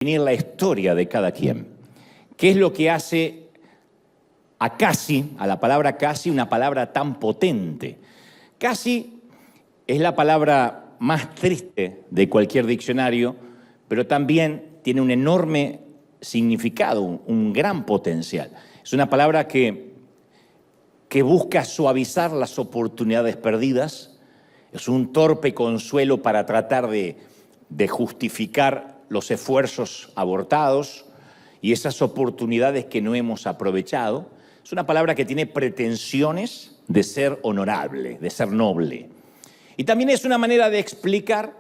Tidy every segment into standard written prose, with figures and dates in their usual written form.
Definir la historia de cada quien. ¿Qué es lo que hace a la palabra casi, una palabra tan potente? Casi es la palabra más triste de cualquier diccionario, pero también tiene un enorme significado, un gran potencial. Es una palabra que busca suavizar las oportunidades perdidas, es un torpe consuelo para tratar de justificar los esfuerzos abortados y esas oportunidades que no hemos aprovechado. Es una palabra que tiene pretensiones de ser honorable, de ser noble. Y también es una manera de explicar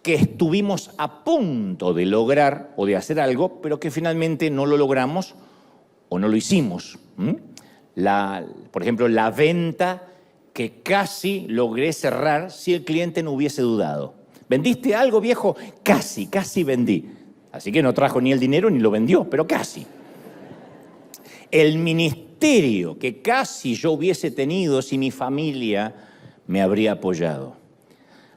que estuvimos a punto de lograr o de hacer algo, pero que finalmente no lo logramos o no lo hicimos. Por ejemplo, la venta que casi logré cerrar si el cliente no hubiese dudado. ¿Vendiste algo, viejo? Casi vendí. Así que no trajo ni el dinero ni lo vendió, pero casi. El ministerio que casi yo hubiese tenido si mi familia me habría apoyado.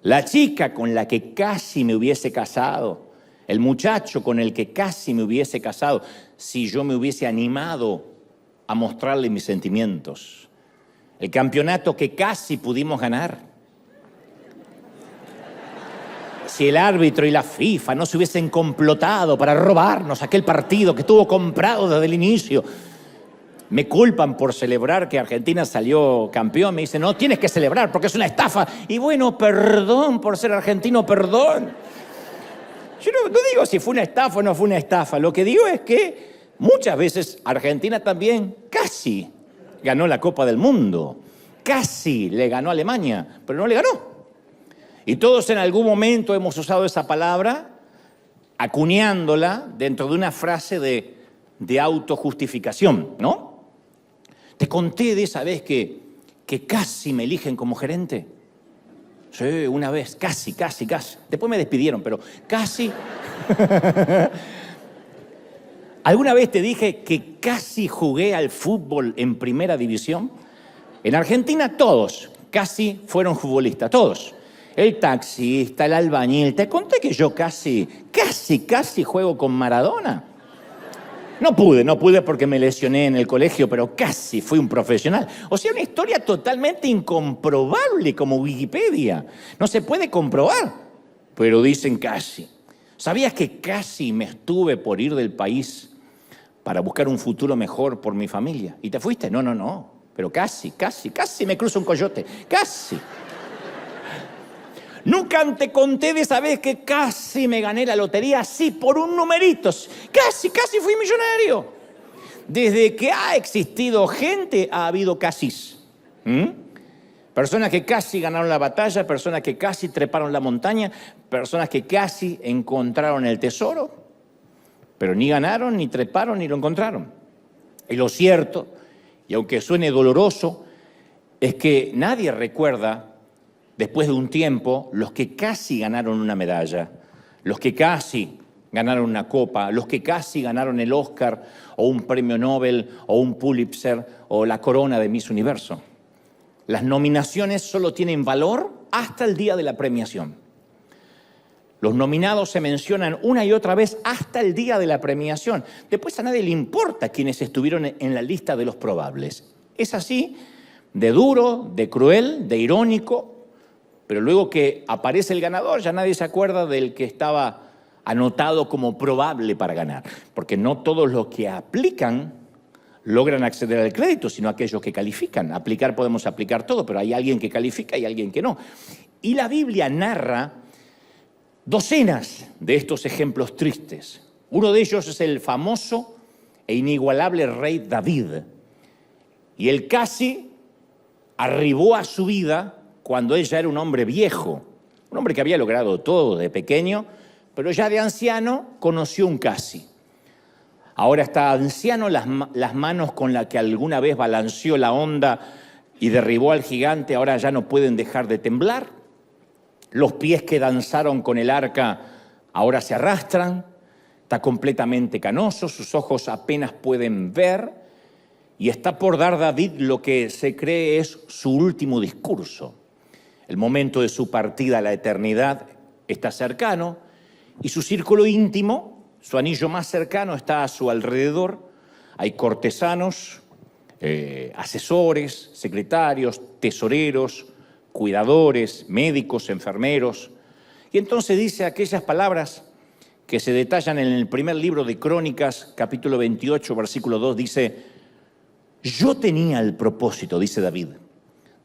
La chica con la que casi me hubiese casado. El muchacho con el que casi me hubiese casado si yo me hubiese animado a mostrarle mis sentimientos. El campeonato que casi pudimos ganar. Si el árbitro y la FIFA no se hubiesen complotado para robarnos aquel partido que estuvo comprado desde el inicio. Me culpan por celebrar que Argentina salió campeón. Me dicen, no, tienes que celebrar porque es una estafa. Y bueno, perdón por ser argentino, perdón. Yo no digo si fue una estafa o no fue una estafa. Lo que digo es que muchas veces Argentina también casi ganó la Copa del Mundo. Casi le ganó a Alemania, pero no le ganó. Y todos en algún momento hemos usado esa palabra, acuñándola dentro de una frase de autojustificación, ¿no? Te conté de esa vez que casi me eligen como gerente. Sí, una vez, casi. Después me despidieron, pero casi. ¿Alguna vez te dije que casi jugué al fútbol en primera división? En Argentina todos casi fueron futbolistas, todos. El taxista, el albañil. Te conté que yo casi juego con Maradona. No pude porque me lesioné en el colegio, pero casi fui un profesional. O sea, una historia totalmente incomprobable como Wikipedia. No se puede comprobar, pero dicen casi. ¿Sabías que casi me estuve por ir del país para buscar un futuro mejor por mi familia? ¿Y te fuiste? No. Pero casi me cruza un coyote. Casi. Nunca te conté de esa vez que casi me gané la lotería, así por un numerito. Casi fui millonario. Desde que ha existido gente, ha habido casis. Personas que casi ganaron la batalla, personas que casi treparon la montaña, personas que casi encontraron el tesoro, pero ni ganaron, ni treparon, ni lo encontraron. Y lo cierto, y aunque suene doloroso, es que nadie recuerda después de un tiempo, los que casi ganaron una medalla, los que casi ganaron una copa, los que casi ganaron el Oscar o un premio Nobel o un Pulitzer o la corona de Miss Universo. Las nominaciones solo tienen valor hasta el día de la premiación. Los nominados se mencionan una y otra vez hasta el día de la premiación. Después a nadie le importa quienes estuvieron en la lista de los probables. Es así, de duro, de cruel, de irónico. Pero luego que aparece el ganador, ya nadie se acuerda del que estaba anotado como probable para ganar. Porque no todos los que aplican logran acceder al crédito, sino aquellos que califican. Aplicar podemos aplicar todo, pero hay alguien que califica y alguien que no. Y la Biblia narra docenas de estos ejemplos tristes. Uno de ellos es el famoso e inigualable rey David. Y él casi arribó a su vida cuando él ya era un hombre viejo, un hombre que había logrado todo de pequeño, pero ya de anciano conoció un casi. Ahora está anciano, las manos con las que alguna vez balanceó la onda y derribó al gigante, ahora ya no pueden dejar de temblar. Los pies que danzaron con el arca ahora se arrastran, está completamente canoso, sus ojos apenas pueden ver, y está por dar David lo que se cree es su último discurso. El momento de su partida a la eternidad está cercano y su círculo íntimo Su anillo más cercano está a su alrededor. Hay cortesanos, asesores, secretarios, tesoreros, cuidadores, médicos, enfermeros. Y entonces dice aquellas palabras que se detallan en el primer libro de Crónicas, capítulo 28, versículo 2, dice: yo tenía el propósito, dice David,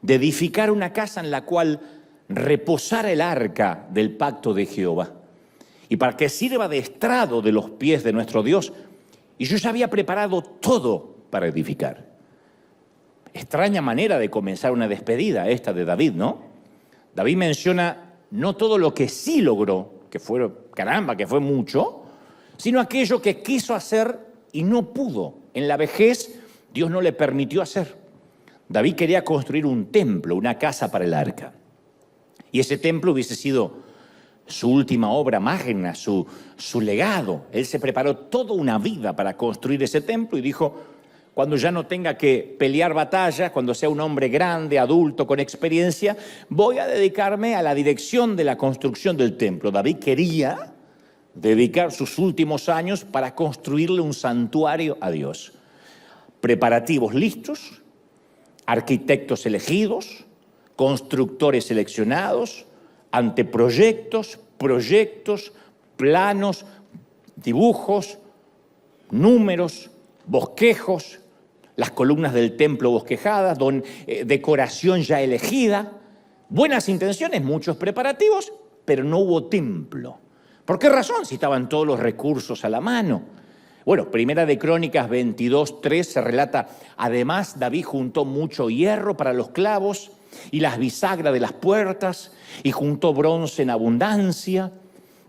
de edificar una casa en la cual reposara el arca del pacto de Jehová, y para que sirva de estrado de los pies de nuestro Dios. Y yo ya había preparado todo para edificar. Extraña manera de comenzar una despedida esta de David, ¿no? David menciona no todo lo que sí logró, que fue, caramba, que fue mucho, sino aquello que quiso hacer y no pudo. En la vejez Dios no le permitió hacer. David quería construir un templo, una casa para el arca. Y ese templo hubiese sido su última obra magna, su legado. Él se preparó toda una vida para construir ese templo y dijo: cuando ya no tenga que pelear batallas, cuando sea un hombre grande, adulto, con experiencia, voy a dedicarme a la dirección de la construcción del templo. David quería dedicar sus últimos años para construirle un santuario a Dios. Preparativos listos, arquitectos elegidos, constructores seleccionados, anteproyectos, proyectos, planos, dibujos, números, bosquejos, las columnas del templo bosquejadas, decoración ya elegida, buenas intenciones, muchos preparativos, pero no hubo templo. ¿Por qué razón? Si estaban todos los recursos a la mano. Bueno, Primera de Crónicas 22:3 se relata: además David juntó mucho hierro para los clavos y las bisagras de las puertas, y juntó bronce en abundancia.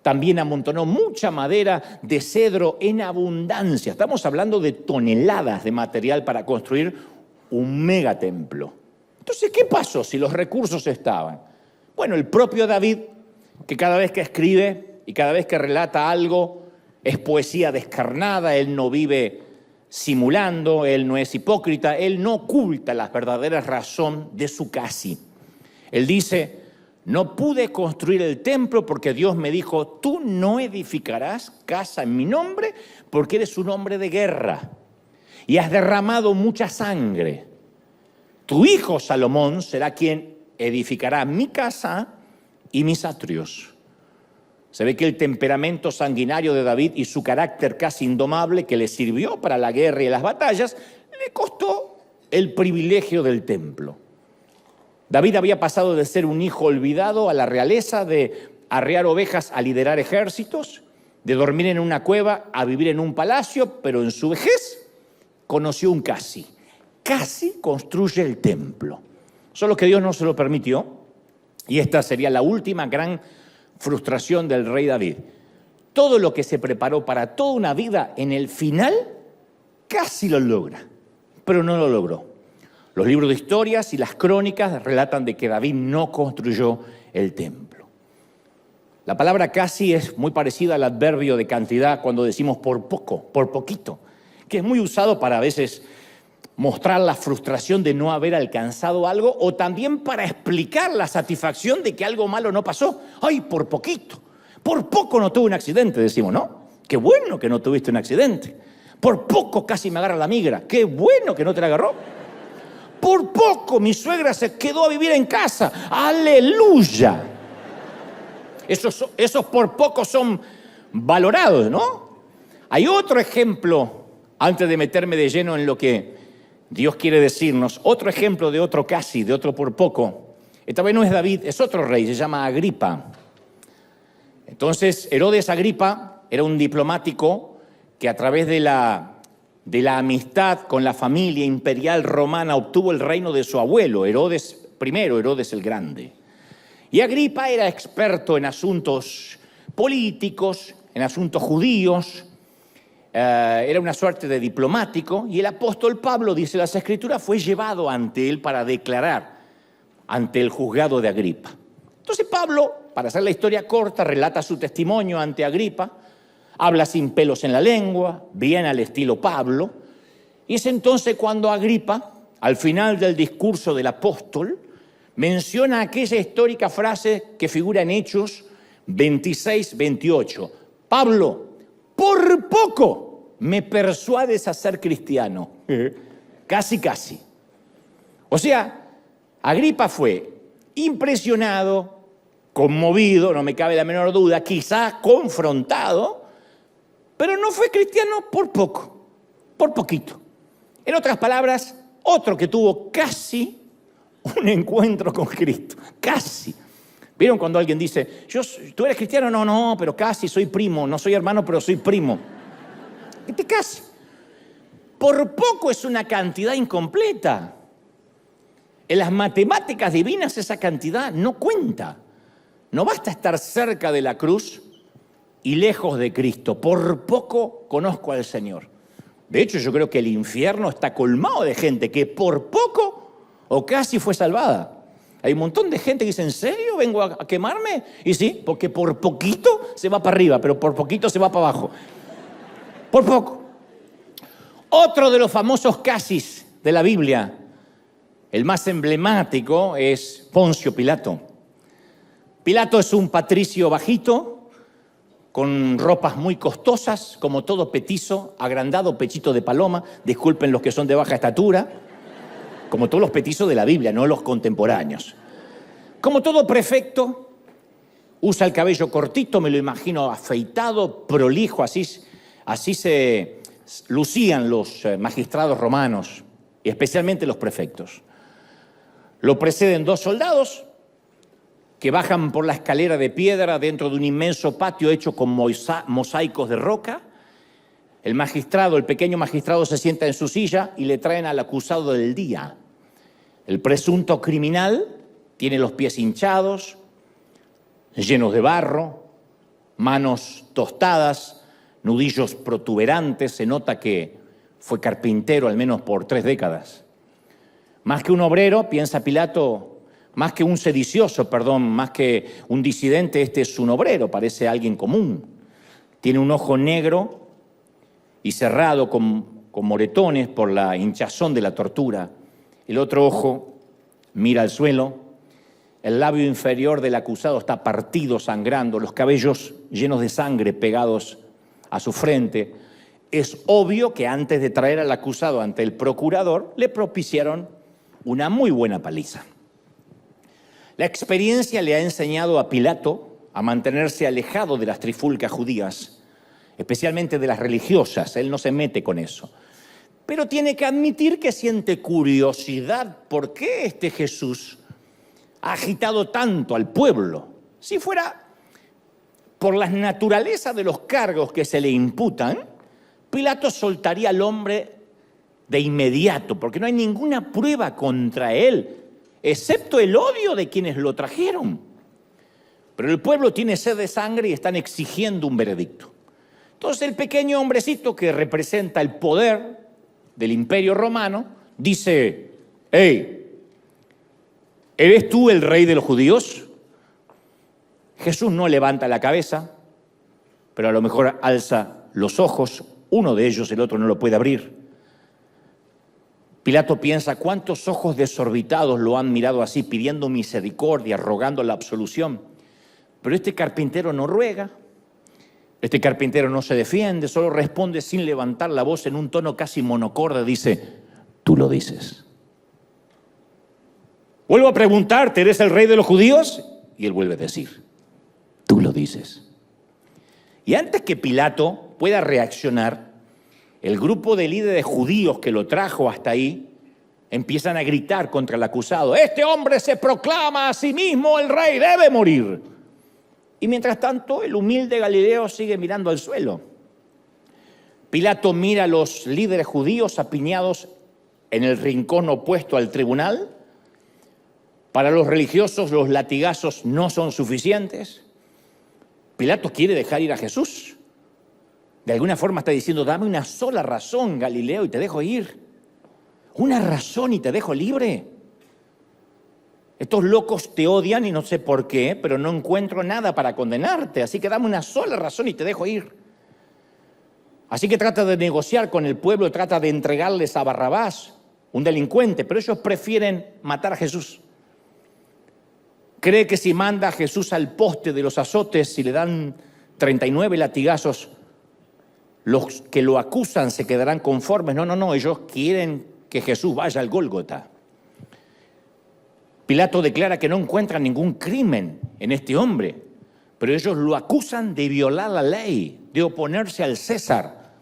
También amontonó mucha madera de cedro en abundancia. Estamos hablando de toneladas de material para construir un megatemplo. Entonces, ¿qué pasó si los recursos estaban? Bueno, el propio David, que cada vez que escribe y cada vez que relata algo es poesía descarnada, él no vive simulando, él no es hipócrita, él no oculta la verdadera razón de su casi. Él dice: no pude construir el templo porque Dios me dijo: tú no edificarás casa en mi nombre porque eres un hombre de guerra y has derramado mucha sangre. Tu hijo Salomón será quien edificará mi casa y mis atrios. Se ve que el temperamento sanguinario de David y su carácter casi indomable, que le sirvió para la guerra y las batallas, le costó el privilegio del templo. David había pasado de ser un hijo olvidado a la realeza, de arrear ovejas a liderar ejércitos, de dormir en una cueva a vivir en un palacio, pero en su vejez conoció un casi. Casi construye el templo. Solo que Dios no se lo permitió, y esta sería la última gran frustración del rey David. Todo lo que se preparó para toda una vida, en el final casi lo logra, pero no lo logró. Los libros de historias y las crónicas relatan de que David no construyó el templo. La palabra casi es muy parecida al adverbio de cantidad cuando decimos por poco, por poquito, que es muy usado para a veces mostrar la frustración de no haber alcanzado algo, o también para explicar la satisfacción de que algo malo no pasó. ¡Ay, por poquito! Por poco no tuve un accidente, decimos, ¿no? ¡Qué bueno que no tuviste un accidente! Por poco casi me agarra la migra. ¡Qué bueno que no te la agarró! Por poco mi suegra se quedó a vivir en casa. ¡Aleluya! Esos por poco son valorados, ¿no? Hay otro ejemplo, antes de meterme de lleno en lo que Dios quiere decirnos, otro ejemplo de otro casi, de otro por poco. Esta vez no es David, es otro rey, se llama Agripa. Entonces, Herodes Agripa era un diplomático que a través de la amistad con la familia imperial romana obtuvo el reino de su abuelo, Herodes I, Herodes el Grande. Y Agripa era experto en asuntos políticos, en asuntos judíos, era una suerte de diplomático, y el apóstol Pablo, dice las Escrituras, fue llevado ante él para declarar ante el juzgado de Agripa. Entonces Pablo, para hacer la historia corta, relata su testimonio ante Agripa, habla sin pelos en la lengua, bien al estilo Pablo, y es entonces cuando Agripa, al final del discurso del apóstol, menciona aquella histórica frase que figura en Hechos 26-28. Pablo, por poco me persuades a ser cristiano. Casi, casi. O sea, Agripa fue impresionado, conmovido, no me cabe la menor duda, quizás confrontado, pero no fue cristiano por poco, por poquito. En otras palabras, otro que tuvo casi un encuentro con Cristo, casi. ¿Vieron cuando alguien dice, ¿tú eres cristiano? No, pero casi, soy primo, no soy hermano, pero soy primo. Casi. Por poco es una cantidad incompleta. En las matemáticas divinas esa cantidad no cuenta. No basta estar cerca de la cruz y lejos de Cristo. Por poco conozco al Señor. De hecho, yo creo que el infierno está colmado de gente que por poco o casi fue salvada. Hay un montón de gente que dice, ¿en serio vengo a quemarme? Y sí, porque por poquito se va para arriba, pero por poquito se va para abajo. Por poco. Otro de los famosos casis de la Biblia, el más emblemático, es Poncio Pilato. Pilato es un patricio bajito, con ropas muy costosas, como todo petizo, agrandado, pechito de paloma, disculpen los que son de baja estatura, como todos los petizos de la Biblia, no los contemporáneos. Como todo prefecto, usa el cabello cortito, me lo imagino afeitado, prolijo, así se lucían los magistrados romanos, y especialmente los prefectos. Lo preceden 2 soldados que bajan por la escalera de piedra dentro de un inmenso patio hecho con mosaicos de roca. El pequeño magistrado se sienta en su silla y le traen al acusado del día. El presunto criminal tiene los pies hinchados, llenos de barro, manos tostadas, nudillos protuberantes. Se nota que fue carpintero al menos por 3 décadas. Más que un obrero, piensa Pilato, más que un disidente, este es un obrero, parece alguien común. Tiene un ojo negro y cerrado con moretones por la hinchazón de la tortura. El otro ojo mira al suelo. El labio inferior del acusado está partido, sangrando, los cabellos llenos de sangre pegados a su frente. Es obvio que antes de traer al acusado ante el procurador, le propiciaron una muy buena paliza. La experiencia le ha enseñado a Pilato a mantenerse alejado de las trifulcas judías, especialmente de las religiosas. Él no se mete con eso. Pero tiene que admitir que siente curiosidad. ¿Por qué este Jesús ha agitado tanto al pueblo? Si fuera por la naturaleza de los cargos que se le imputan, Pilato soltaría al hombre de inmediato, porque no hay ninguna prueba contra él, excepto el odio de quienes lo trajeron. Pero el pueblo tiene sed de sangre y están exigiendo un veredicto. Entonces el pequeño hombrecito que representa el poder del Imperio Romano dice, hey, ¿eres tú el rey de los judíos? Jesús no levanta la cabeza, pero a lo mejor alza los ojos, uno de ellos, el otro no lo puede abrir. Pilato piensa, ¿cuántos ojos desorbitados lo han mirado así, pidiendo misericordia, rogando la absolución? Pero este carpintero no ruega, este carpintero no se defiende, solo responde sin levantar la voz en un tono casi monocorde, dice, tú lo dices. Vuelvo a preguntarte, ¿eres el rey de los judíos? Y él vuelve a decir, tú lo dices. Y antes que Pilato pueda reaccionar, el grupo de líderes judíos que lo trajo hasta ahí empiezan a gritar contra el acusado. Este hombre se proclama a sí mismo el rey, debe morir. Y mientras tanto, el humilde Galileo sigue mirando al suelo. Pilato mira a los líderes judíos apiñados en el rincón opuesto al tribunal. Para los religiosos, los latigazos no son suficientes. Pilato quiere dejar ir a Jesús. De alguna forma está diciendo, dame una sola razón, Galileo, y te dejo ir. Una razón y te dejo libre. Estos locos te odian y no sé por qué, pero no encuentro nada para condenarte. Así que dame una sola razón y te dejo ir. Así que trata de negociar con el pueblo, trata de entregarles a Barrabás, un delincuente, pero ellos prefieren matar a Jesús. Cree que si manda a Jesús al poste de los azotes, si le dan 39 latigazos, los que lo acusan se quedarán conformes. No, ellos quieren que Jesús vaya al Gólgota. Pilato declara que no encuentra ningún crimen en este hombre, pero ellos lo acusan de violar la ley, de oponerse al César.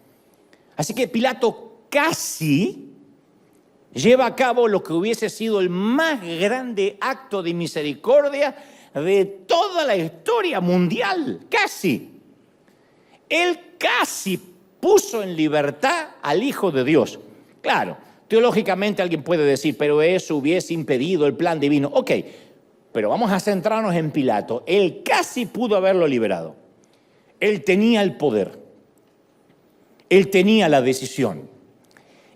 Así que Pilato casi lleva a cabo lo que hubiese sido el más grande acto de misericordia de toda la historia mundial, casi. Él casi puso en libertad al Hijo de Dios. Claro, teológicamente alguien puede decir, pero eso hubiese impedido el plan divino. Ok, pero vamos a centrarnos en Pilato. Él casi pudo haberlo liberado. Él tenía el poder. Él tenía la decisión.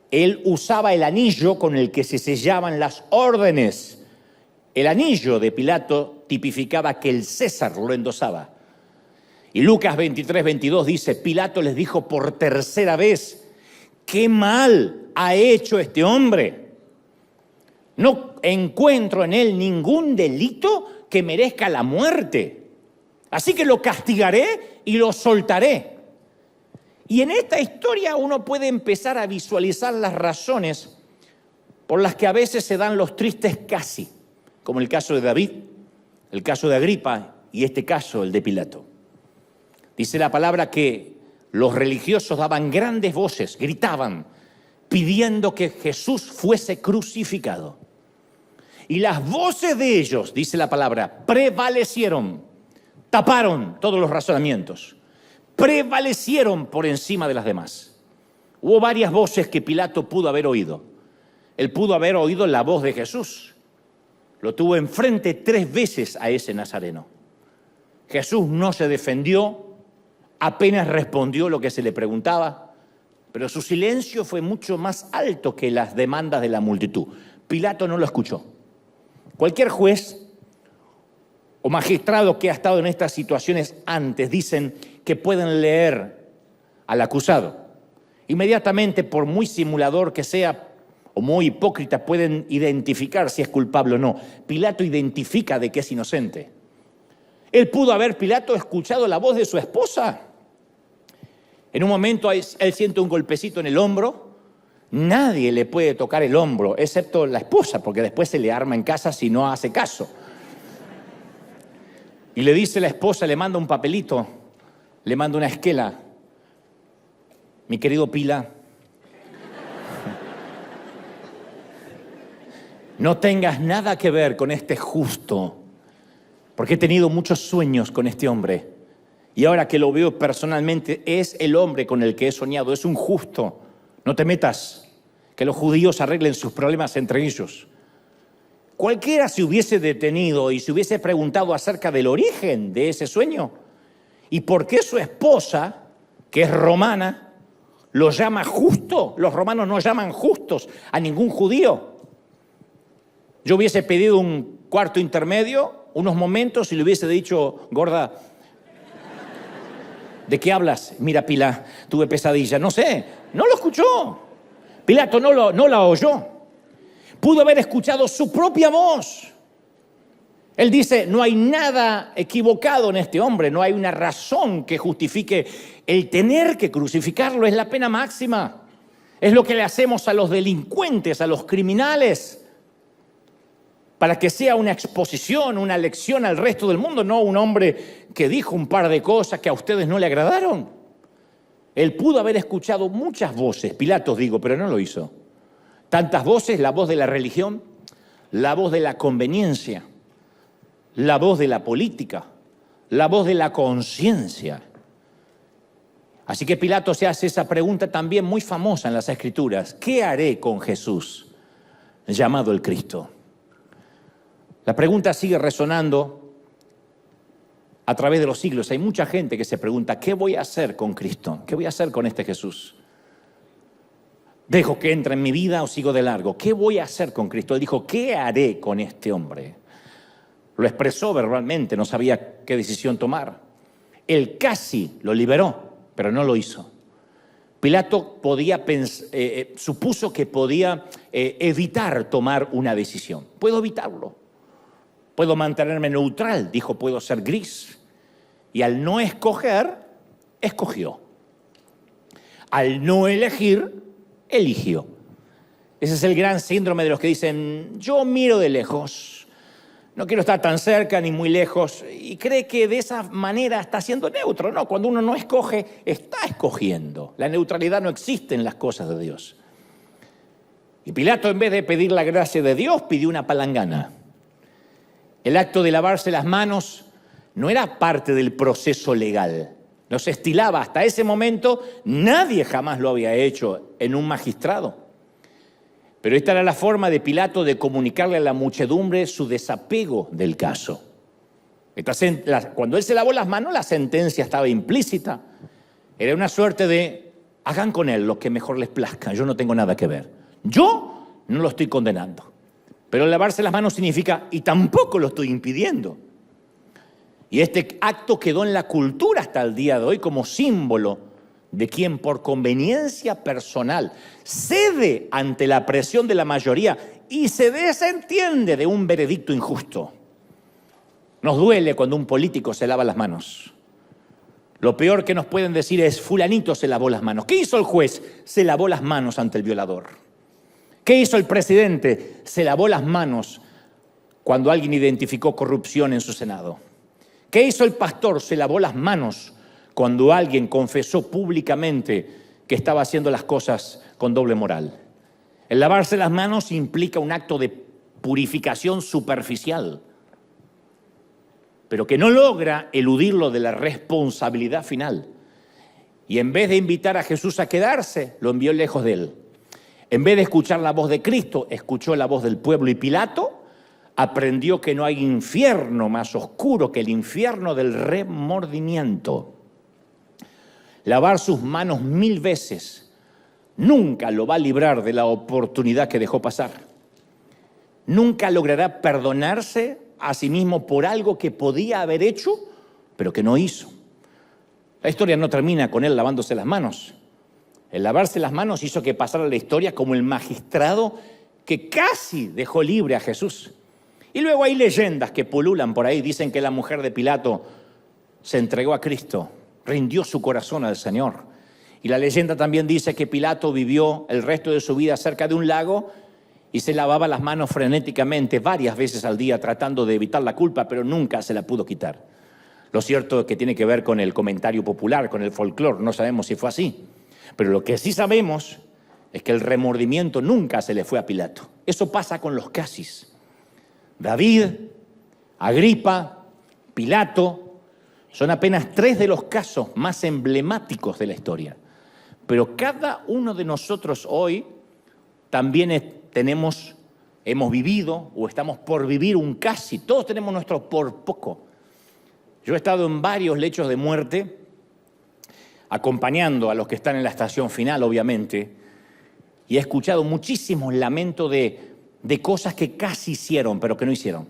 Él usaba el anillo con el que se sellaban las órdenes. El anillo de Pilato tipificaba que el César lo endosaba. Y Lucas 23:22 dice, Pilato les dijo por tercera vez, ¿qué mal ha hecho este hombre? No encuentro en él ningún delito que merezca la muerte. Así que lo castigaré y lo soltaré. Y en esta historia uno puede empezar a visualizar las razones por las que a veces se dan los tristes casi, como el caso de David, el caso de Agripa y este caso, el de Pilato. Dice la palabra que los religiosos daban grandes voces, gritaban, pidiendo que Jesús fuese crucificado. Y las voces de ellos, dice la palabra, prevalecieron, taparon todos los razonamientos, prevalecieron por encima de las demás. Hubo varias voces que Pilato pudo haber oído. Él pudo haber oído la voz de Jesús. Lo tuvo enfrente 3 veces a ese nazareno. Jesús no se defendió, apenas respondió lo que se le preguntaba, pero su silencio fue mucho más alto que las demandas de la multitud. Pilato no lo escuchó. Cualquier juez o magistrado que ha estado en estas situaciones antes dicen que pueden leer al acusado. Inmediatamente, por muy simulador que sea o muy hipócrita, pueden identificar si es culpable o no. Pilato identifica de que es inocente. Él pudo haber, Pilato, escuchado la voz de su esposa. En un momento él siente un golpecito en el hombro. Nadie le puede tocar el hombro, excepto la esposa, porque después se le arma en casa si no hace caso. Y le dice la esposa, le manda un papelito, le manda una esquela. Mi querido Pila, no tengas nada que ver con este justo, porque he tenido muchos sueños con este hombre. Y ahora que lo veo personalmente, es el hombre con el que he soñado, es un justo. No te metas, que los judíos arreglen sus problemas entre ellos. Cualquiera se hubiese detenido y se hubiese preguntado acerca del origen de ese sueño y por qué su esposa, que es romana, lo llama justo. Los romanos no llaman justos a ningún judío. Yo hubiese pedido un cuarto intermedio, unos momentos, y le hubiese dicho, gorda, ¿de qué hablas? Mira, Pila, tuve pesadilla. No sé, no lo escuchó. Pilato no la oyó. Pudo haber escuchado su propia voz. Él dice, no hay nada equivocado en este hombre, no hay una razón que justifique el tener que crucificarlo, es la pena máxima. Es lo que le hacemos a los delincuentes, a los criminales, para que sea una exposición, una lección al resto del mundo, no un hombre que dijo un par de cosas que a ustedes no le agradaron. Él pudo haber escuchado muchas voces, Pilatos digo, pero no lo hizo. Tantas voces, la voz de la religión, la voz de la conveniencia, la voz de la política, la voz de la conciencia. Así que Pilato se hace esa pregunta también muy famosa en las Escrituras. ¿Qué haré con Jesús, llamado el Cristo? La pregunta sigue resonando a través de los siglos. Hay mucha gente que se pregunta, ¿qué voy a hacer con Cristo? ¿Qué voy a hacer con este Jesús? ¿Dejo que entre en mi vida o sigo de largo? ¿Qué voy a hacer con Cristo? Él dijo, ¿qué haré con este hombre? Lo expresó verbalmente, no sabía qué decisión tomar. Él casi lo liberó, pero no lo hizo. Pilato supuso que podía evitar tomar una decisión. Puedo evitarlo. Puedo mantenerme neutral, dijo, puedo ser gris. Y al no escoger, escogió. Al no elegir, eligió. Ese es el gran síndrome de los que dicen, yo miro de lejos, no quiero estar tan cerca ni muy lejos, y cree que de esa manera está siendo neutro. No, cuando uno no escoge, está escogiendo. La neutralidad no existe en las cosas de Dios. Y Pilato, en vez de pedir la gracia de Dios, pidió una palangana. El acto de lavarse las manos no era parte del proceso legal. No se estilaba. Hasta ese momento nadie jamás lo había hecho en un magistrado. Pero esta era la forma de Pilato de comunicarle a la muchedumbre su desapego del caso. Cuando él se lavó las manos, la sentencia estaba implícita. Era una suerte de, hagan con él lo que mejor les plazca, yo no tengo nada que ver. Yo no lo estoy condenando. Pero lavarse las manos significa, y tampoco lo estoy impidiendo. Y este acto quedó en la cultura hasta el día de hoy como símbolo de quien por conveniencia personal cede ante la presión de la mayoría y se desentiende de un veredicto injusto. Nos duele cuando un político se lava las manos. Lo peor que nos pueden decir es, fulanito se lavó las manos. ¿Qué hizo el juez? Se lavó las manos ante el violador. ¿Qué hizo el presidente? Se lavó las manos cuando alguien identificó corrupción en su Senado. ¿Qué hizo el pastor? Se lavó las manos cuando alguien confesó públicamente que estaba haciendo las cosas con doble moral. El lavarse las manos implica un acto de purificación superficial, pero que no logra eludirlo de la responsabilidad final. Y en vez de invitar a Jesús a quedarse, lo envió lejos de él. En vez de escuchar la voz de Cristo, escuchó la voz del pueblo, y Pilato aprendió que no hay infierno más oscuro que el infierno del remordimiento. Lavar sus manos 1000 veces nunca lo va a librar de la oportunidad que dejó pasar. Nunca logrará perdonarse a sí mismo por algo que podía haber hecho, pero que no hizo. La historia no termina con él lavándose las manos. El lavarse las manos hizo que pasara la historia como el magistrado que casi dejó libre a Jesús. Y luego hay leyendas que pululan por ahí. Dicen que la mujer de Pilato se entregó a Cristo, rindió su corazón al Señor. Y la leyenda también dice que Pilato vivió el resto de su vida cerca de un lago y se lavaba las manos frenéticamente varias veces al día tratando de evitar la culpa, pero nunca se la pudo quitar. Lo cierto es que tiene que ver con el comentario popular, con el folclore. No sabemos si fue así. Pero lo que sí sabemos es que el remordimiento nunca se le fue a Pilato. Eso pasa con los casis. David, Agripa, Pilato son apenas 3 de los casos más emblemáticos de la historia. Pero cada uno de nosotros hoy también hemos vivido o estamos por vivir un casi. Todos tenemos nuestro por poco. Yo he estado en varios lechos de muerte, acompañando a los que están en la estación final, obviamente, y he escuchado muchísimos lamentos de cosas que casi hicieron, pero que no hicieron.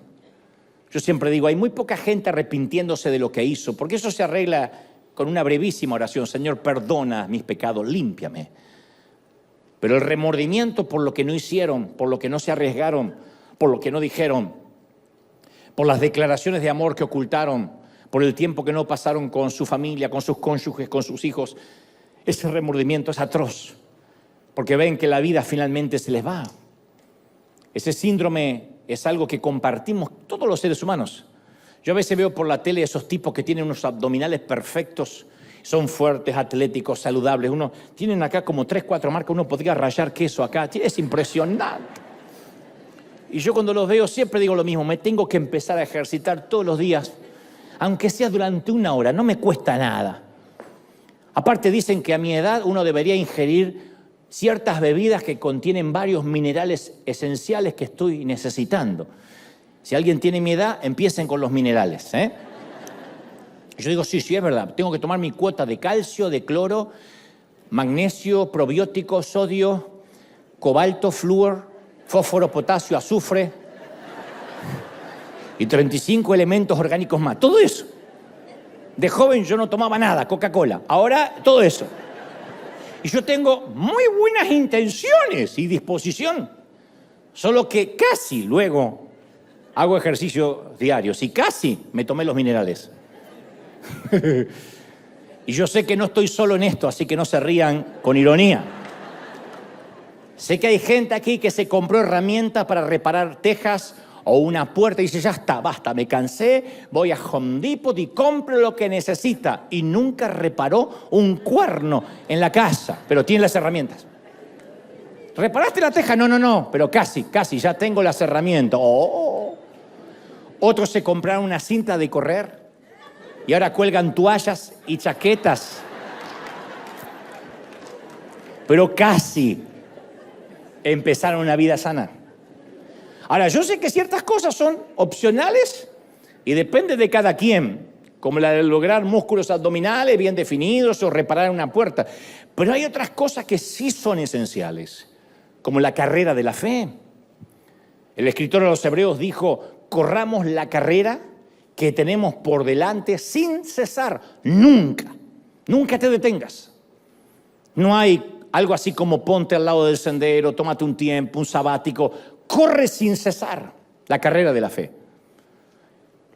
Yo siempre digo, hay muy poca gente arrepintiéndose de lo que hizo, porque eso se arregla con una brevísima oración. Señor, perdona mis pecados, límpiame. Pero el remordimiento por lo que no hicieron, por lo que no se arriesgaron, por lo que no dijeron, por las declaraciones de amor que ocultaron, por el tiempo que no pasaron con su familia, con sus cónyuges, con sus hijos, ese remordimiento es atroz, porque ven que la vida finalmente se les va. Ese síndrome es algo que compartimos todos los seres humanos. Yo a veces veo por la tele esos tipos que tienen unos abdominales perfectos, son fuertes, atléticos, saludables. Tienen acá como 3, 4 marcas, uno podría rallar queso acá. Es impresionante. Y yo cuando los veo siempre digo lo mismo, me tengo que empezar a ejercitar todos los días, aunque sea durante 1 hora, no me cuesta nada. Aparte dicen que a mi edad uno debería ingerir ciertas bebidas que contienen varios minerales esenciales que estoy necesitando. Si alguien tiene mi edad, empiecen con los minerales, ¿eh? Yo digo, sí, es verdad. Tengo que tomar mi cuota de calcio, de cloro, magnesio, probiótico, sodio, cobalto, flúor, fósforo, potasio, azufre y 35 elementos orgánicos más. Todo eso. De joven yo no tomaba nada, Coca-Cola. Ahora, todo eso. Y yo tengo muy buenas intenciones y disposición. Solo que casi luego hago ejercicio diario. Si casi me tomé los minerales. Y yo sé que no estoy solo en esto, así que no se rían con ironía. Sé que hay gente aquí que se compró herramientas para reparar tejas o una puerta y dice, ya está, basta, me cansé, voy a Home Depot y compro lo que necesita. Y nunca reparó un cuerno en la casa, pero tiene las herramientas. ¿Reparaste la teja? No, pero casi, ya tengo las herramientas. Oh. Otros se compraron una cinta de correr y ahora cuelgan toallas y chaquetas. Pero casi empezaron una vida sana. Ahora, yo sé que ciertas cosas son opcionales y depende de cada quien, como la de lograr músculos abdominales bien definidos o reparar una puerta. Pero hay otras cosas que sí son esenciales, como la carrera de la fe. El escritor de los Hebreos dijo, corramos la carrera que tenemos por delante sin cesar, nunca te detengas. No hay algo así como ponte al lado del sendero, tómate un tiempo, un sabático. Corre sin cesar la carrera de la fe.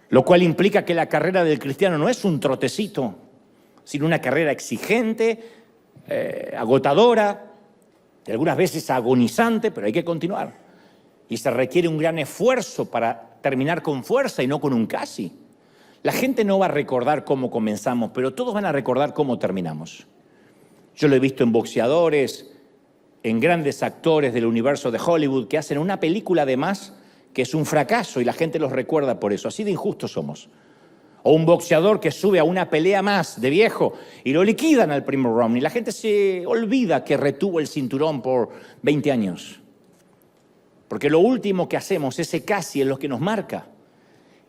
Lo cual implica que la carrera del cristiano no es un trotecito, sino una carrera exigente, agotadora, algunas veces agonizante, pero hay que continuar. Y se requiere un gran esfuerzo para terminar con fuerza y no con un casi. La gente no va a recordar cómo comenzamos, pero todos van a recordar cómo terminamos. Yo lo he visto en boxeadores, en grandes actores del universo de Hollywood que hacen una película de más que es un fracaso y la gente los recuerda por eso. Así de injustos somos. O un boxeador que sube a una pelea más de viejo y lo liquidan al primer round y la gente se olvida que retuvo el cinturón por 20 años. Porque lo último que hacemos, ese casi, es lo que nos marca.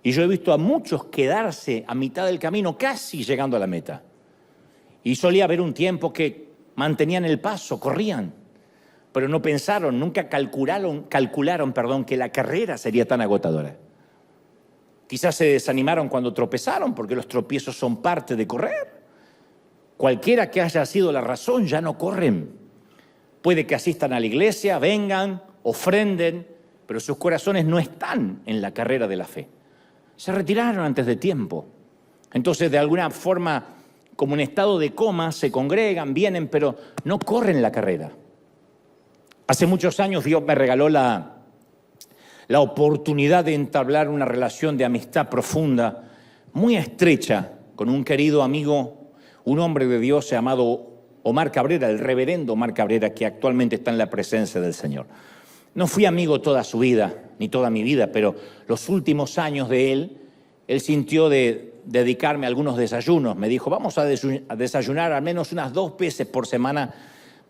Y yo he visto a muchos quedarse a mitad del camino, casi llegando a la meta. Y solía haber un tiempo que mantenían el paso, corrían. Pero no pensaron, nunca calcularon, que la carrera sería tan agotadora. Quizás se desanimaron cuando tropezaron, porque los tropiezos son parte de correr. Cualquiera que haya sido la razón, ya no corren. Puede que asistan a la iglesia, vengan, ofrenden, pero sus corazones no están en la carrera de la fe. Se retiraron antes de tiempo. Entonces, de alguna forma, como en estado de coma, se congregan, vienen, pero no corren la carrera. Hace muchos años Dios me regaló la oportunidad de entablar una relación de amistad profunda, muy estrecha, con un querido amigo, un hombre de Dios llamado Omar Cabrera, el reverendo Omar Cabrera, que actualmente está en la presencia del Señor. No fui amigo toda su vida, ni toda mi vida, pero los últimos años de él sintió de dedicarme a algunos desayunos. Me dijo, vamos a desayunar al menos unas 2 veces por semana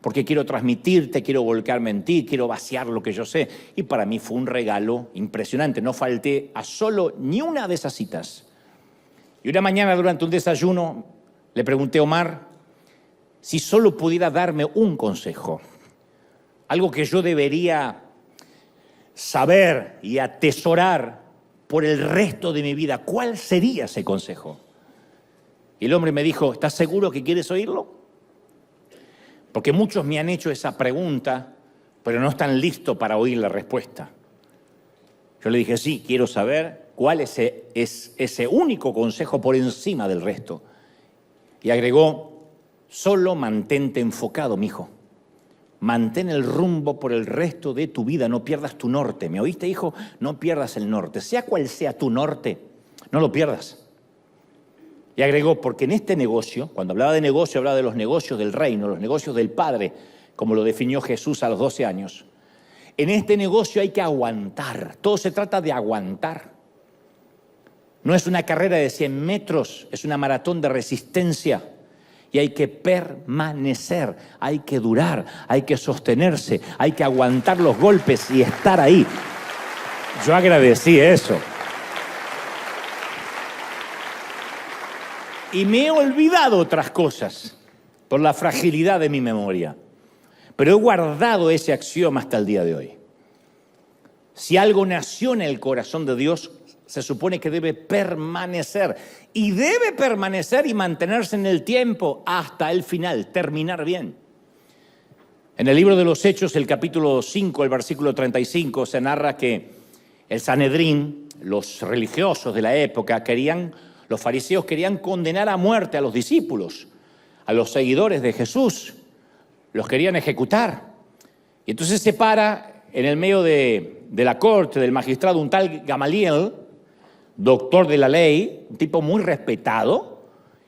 porque quiero transmitirte, quiero volcarme en ti, quiero vaciar lo que yo sé. Y para mí fue un regalo impresionante. No falté a solo ni una de esas citas. Y una mañana durante un desayuno le pregunté a Omar si solo pudiera darme un consejo, algo que yo debería saber y atesorar por el resto de mi vida. ¿Cuál sería ese consejo? Y el hombre me dijo, ¿estás seguro que quieres oírlo? Porque muchos me han hecho esa pregunta, pero no están listos para oír la respuesta. Yo le dije, sí, quiero saber cuál es ese único consejo por encima del resto. Y agregó, solo mantente enfocado, mijo. Mantén el rumbo por el resto de tu vida, no pierdas tu norte. ¿Me oíste, hijo? No pierdas el norte. Sea cual sea tu norte, no lo pierdas. Y agregó, porque en este negocio, cuando hablaba de negocio, hablaba de los negocios del reino, los negocios del Padre, como lo definió Jesús a los 12 años. En este negocio hay que aguantar, todo se trata de aguantar. No es una carrera de 100 metros, es una maratón de resistencia. Y hay que permanecer, hay que durar, hay que sostenerse, hay que aguantar los golpes y estar ahí. Yo agradecí eso. Y me he olvidado otras cosas por la fragilidad de mi memoria. Pero he guardado ese axioma hasta el día de hoy. Si algo nació en el corazón de Dios, se supone que debe permanecer. Y debe permanecer y mantenerse en el tiempo hasta el final, terminar bien. En el libro de los Hechos, el capítulo 5, el versículo 35, se narra que el Sanedrín, los religiosos de la época, los fariseos querían condenar a muerte a los discípulos. a los seguidores de Jesús. Los querían ejecutar. Y entonces se para en el medio de la corte del magistrado un tal Gamaliel, doctor de la ley, un tipo muy respetado,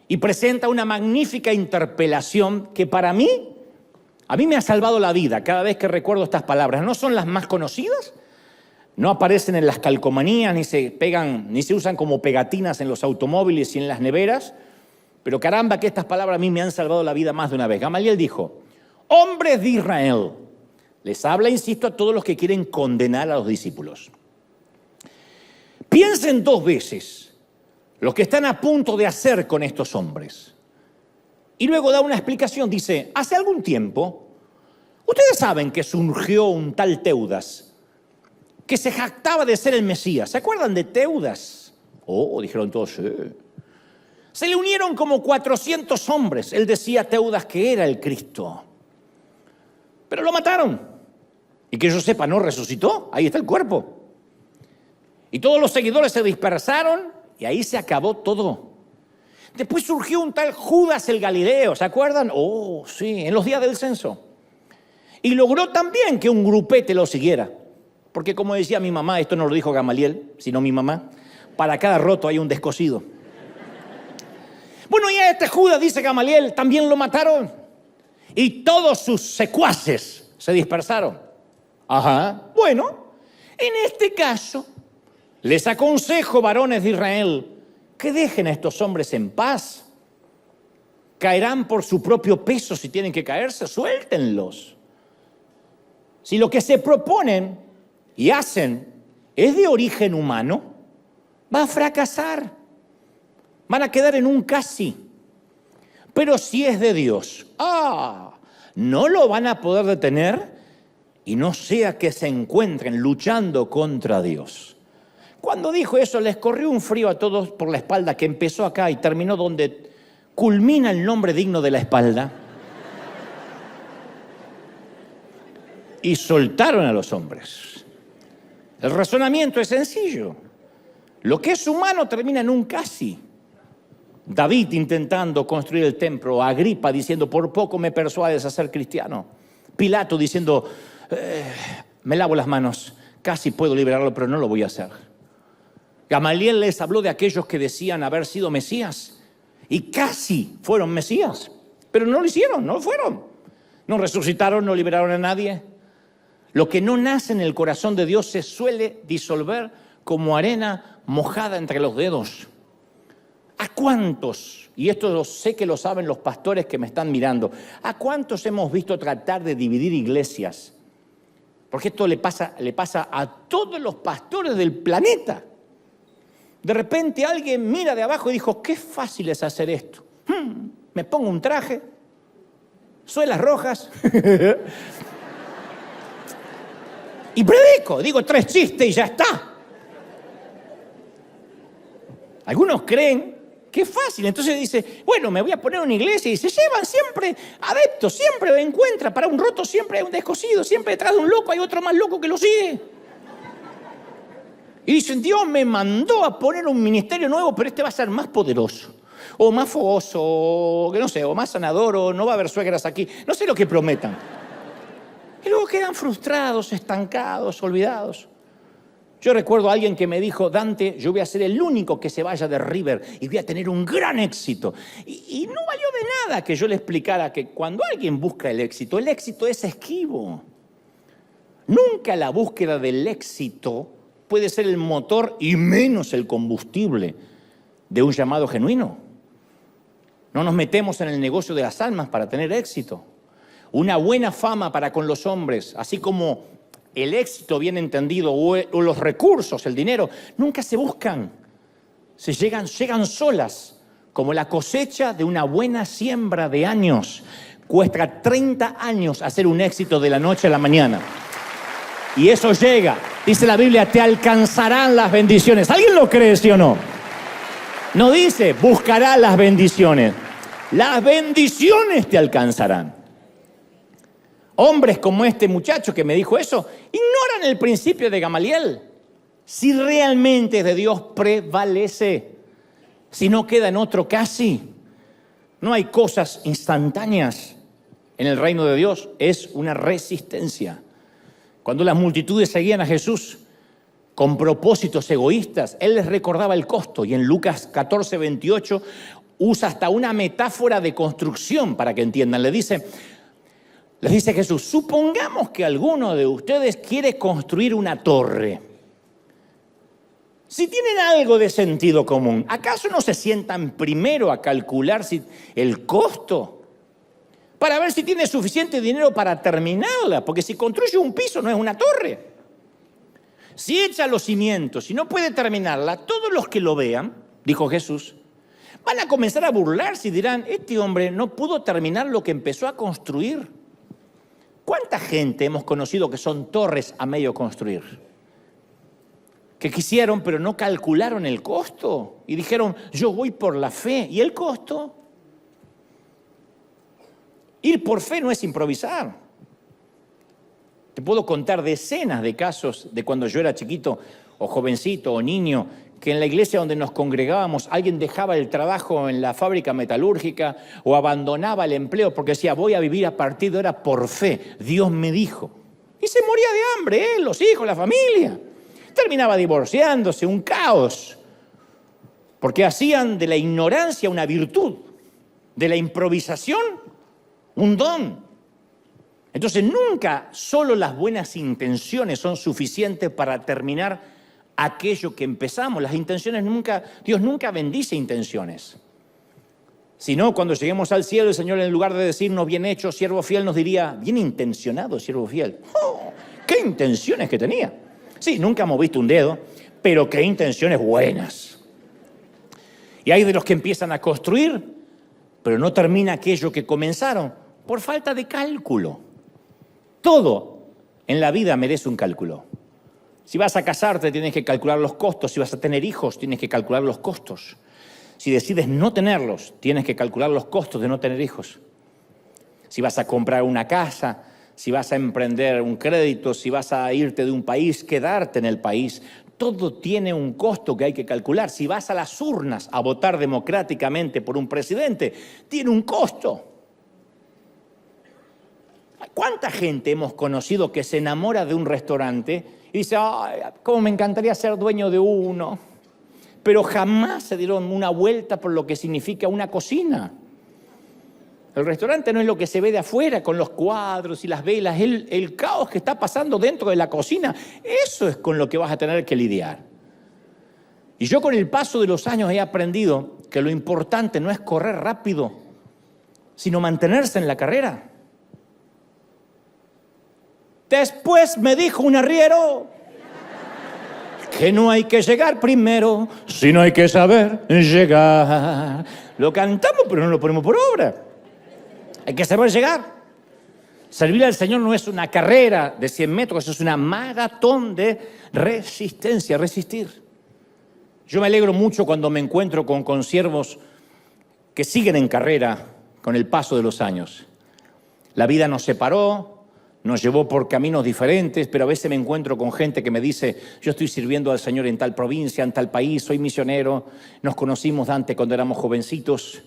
y presenta una magnífica interpelación que para mí, a mí me ha salvado la vida cada vez que recuerdo estas palabras. No son las más conocidas, no aparecen en las calcomanías, ni se pegan, ni se usan como pegatinas en los automóviles y en las neveras, pero caramba que estas palabras a mí me han salvado la vida más de una vez. Gamaliel dijo: hombres de Israel, les habla, insisto, a todos los que quieren condenar a los discípulos. Piensen 2 veces lo que están a punto de hacer con estos hombres. Y luego da una explicación, dice: hace algún tiempo, ustedes saben que surgió un tal Teudas, que se jactaba de ser el Mesías. ¿Se acuerdan de Teudas? Oh, dijeron todos, sí. Se le unieron como 400 hombres. Él decía, Teudas, que era el Cristo. Pero lo mataron. Y que yo sepa, no resucitó. Ahí está el cuerpo. Y todos los seguidores se dispersaron y ahí se acabó todo. Después surgió un tal Judas el Galileo, ¿se acuerdan? Oh, sí, en los días del censo. Y logró también que un grupete lo siguiera. Porque como decía mi mamá, esto no lo dijo Gamaliel, sino mi mamá, para cada roto hay un descosido. Bueno, y a este Judas, dice Gamaliel, también lo mataron. Y todos sus secuaces se dispersaron. Ajá. Bueno, en este caso, les aconsejo, varones de Israel, que dejen a estos hombres en paz. Caerán por su propio peso si tienen que caerse, suéltenlos. Si lo que se proponen y hacen es de origen humano, va a fracasar. Van a quedar en un casi. Pero si es de Dios, no lo van a poder detener y no sea que se encuentren luchando contra Dios. Cuando dijo eso, les corrió un frío a todos por la espalda que empezó acá y terminó donde culmina el nombre digno de la espalda. Y soltaron a los hombres. El razonamiento es sencillo. Lo que es humano termina en un casi. David intentando construir el templo, Agripa diciendo, por poco me persuades a ser cristiano. Pilato diciendo, me lavo las manos, casi puedo liberarlo, pero no lo voy a hacer. Gamaliel les habló de aquellos que decían haber sido Mesías y casi fueron Mesías, pero no lo hicieron, no lo fueron. No resucitaron, no liberaron a nadie. Lo que no nace en el corazón de Dios se suele disolver como arena mojada entre los dedos. ¿A cuántos, y esto lo sé que lo saben los pastores que me están mirando, a cuántos hemos visto tratar de dividir iglesias? Porque esto le pasa a todos los pastores del planeta. De repente alguien mira de abajo y dijo, qué fácil es hacer esto. Me pongo un traje, suelas rojas y predico, digo 3 chistes y ya está. Algunos creen que es fácil, entonces dice, bueno, me voy a poner una iglesia y se llevan siempre adeptos, siempre lo encuentra, para un roto siempre hay un descosido, siempre detrás de un loco hay otro más loco que lo sigue. Y dicen, Dios me mandó a poner un ministerio nuevo, pero este va a ser más poderoso, o más fogoso, o que no sé, o más sanador, o no va a haber suegras aquí, no sé lo que prometan. Y luego quedan frustrados, estancados, olvidados. Yo recuerdo a alguien que me dijo, Dante, yo voy a ser el único que se vaya de River y voy a tener un gran éxito. Y no valió de nada que yo le explicara que cuando alguien busca el éxito es esquivo. Nunca la búsqueda del éxito puede ser el motor y menos el combustible de un llamado genuino. No nos metemos en el negocio de las almas para tener éxito. Una buena fama para con los hombres, así como el éxito bien entendido o los recursos, el dinero, nunca se buscan. Llegan solas, como la cosecha de una buena siembra de años. Cuesta 30 años hacer un éxito de la noche a la mañana. Y eso llega. Dice la Biblia, te alcanzarán las bendiciones. ¿Alguien lo cree, sí o no? No dice, buscará las bendiciones. Las bendiciones te alcanzarán. Hombres como este muchacho que me dijo eso, ignoran el principio de Gamaliel. Si realmente es de Dios, prevalece. Si no, queda en otro casi. No hay cosas instantáneas en el reino de Dios, es una resistencia. Cuando las multitudes seguían a Jesús con propósitos egoístas, Él les recordaba el costo. Y en Lucas 14, 28 usa hasta una metáfora de construcción para que entiendan. Les dice Jesús, supongamos que alguno de ustedes quiere construir una torre. Si tienen algo de sentido común, ¿acaso no se sientan primero a calcular el costo? Para ver si tiene suficiente dinero para terminarla, porque si construye un piso no es una torre. Si echa los cimientos y no puede terminarla, todos los que lo vean, dijo Jesús, van a comenzar a burlarse y dirán, este hombre no pudo terminar lo que empezó a construir. ¿Cuánta gente hemos conocido que son torres a medio construir? Que quisieron, pero no calcularon el costo. Y dijeron, yo voy por la fe. ¿Y el costo? Ir por fe no es improvisar. Te puedo contar decenas de casos de cuando yo era chiquito, o jovencito, o niño, que en la iglesia donde nos congregábamos, alguien dejaba el trabajo en la fábrica metalúrgica o abandonaba el empleo porque decía, voy a vivir a partir de ahora por fe. Dios me dijo. Y se moría de hambre, él, los hijos, la familia. Terminaba divorciándose, un caos, porque hacían de la ignorancia una virtud, de la improvisación un don. Entonces nunca solo las buenas intenciones son suficientes para terminar aquello que empezamos. Las intenciones Dios nunca bendice intenciones. Si no, cuando lleguemos al cielo, el Señor en lugar de decirnos bien hecho, siervo fiel, nos diría, bien intencionado, siervo fiel. ¡Oh! ¡Qué intenciones que tenía! Sí, nunca hemos visto un dedo, pero qué intenciones buenas. Y hay de los que empiezan a construir, pero no termina aquello que comenzaron por falta de cálculo. Todo en la vida merece un cálculo. Si vas a casarte, tienes que calcular los costos. Si vas a tener hijos, tienes que calcular los costos. Si decides no tenerlos, tienes que calcular los costos de no tener hijos. Si vas a comprar una casa, si vas a emprender un crédito, si vas a irte de un país, quedarte en el país, todo tiene un costo que hay que calcular. Si vas a las urnas a votar democráticamente por un presidente, tiene un costo. ¿Cuánta gente hemos conocido que se enamora de un restaurante y dice, ay, cómo me encantaría ser dueño de uno? Pero jamás se dieron una vuelta por lo que significa una cocina. El restaurante no es lo que se ve de afuera con los cuadros y las velas, el caos que está pasando dentro de la cocina. Eso es con lo que vas a tener que lidiar. Y yo con el paso de los años he aprendido que lo importante no es correr rápido, sino mantenerse en la carrera. Después me dijo un arriero que no hay que llegar primero, sino hay que saber llegar. Lo cantamos, pero no lo ponemos por obra. Hay que saber llegar. Servir al Señor no es una carrera de 100 metros, es una maratón de resistencia, resistir. Yo me alegro mucho cuando me encuentro con consiervos que siguen en carrera con el paso de los años. La vida nos separó, nos llevó por caminos diferentes, pero a veces me encuentro con gente que me dice, yo estoy sirviendo al Señor en tal provincia, en tal país, soy misionero, nos conocimos antes cuando éramos jovencitos.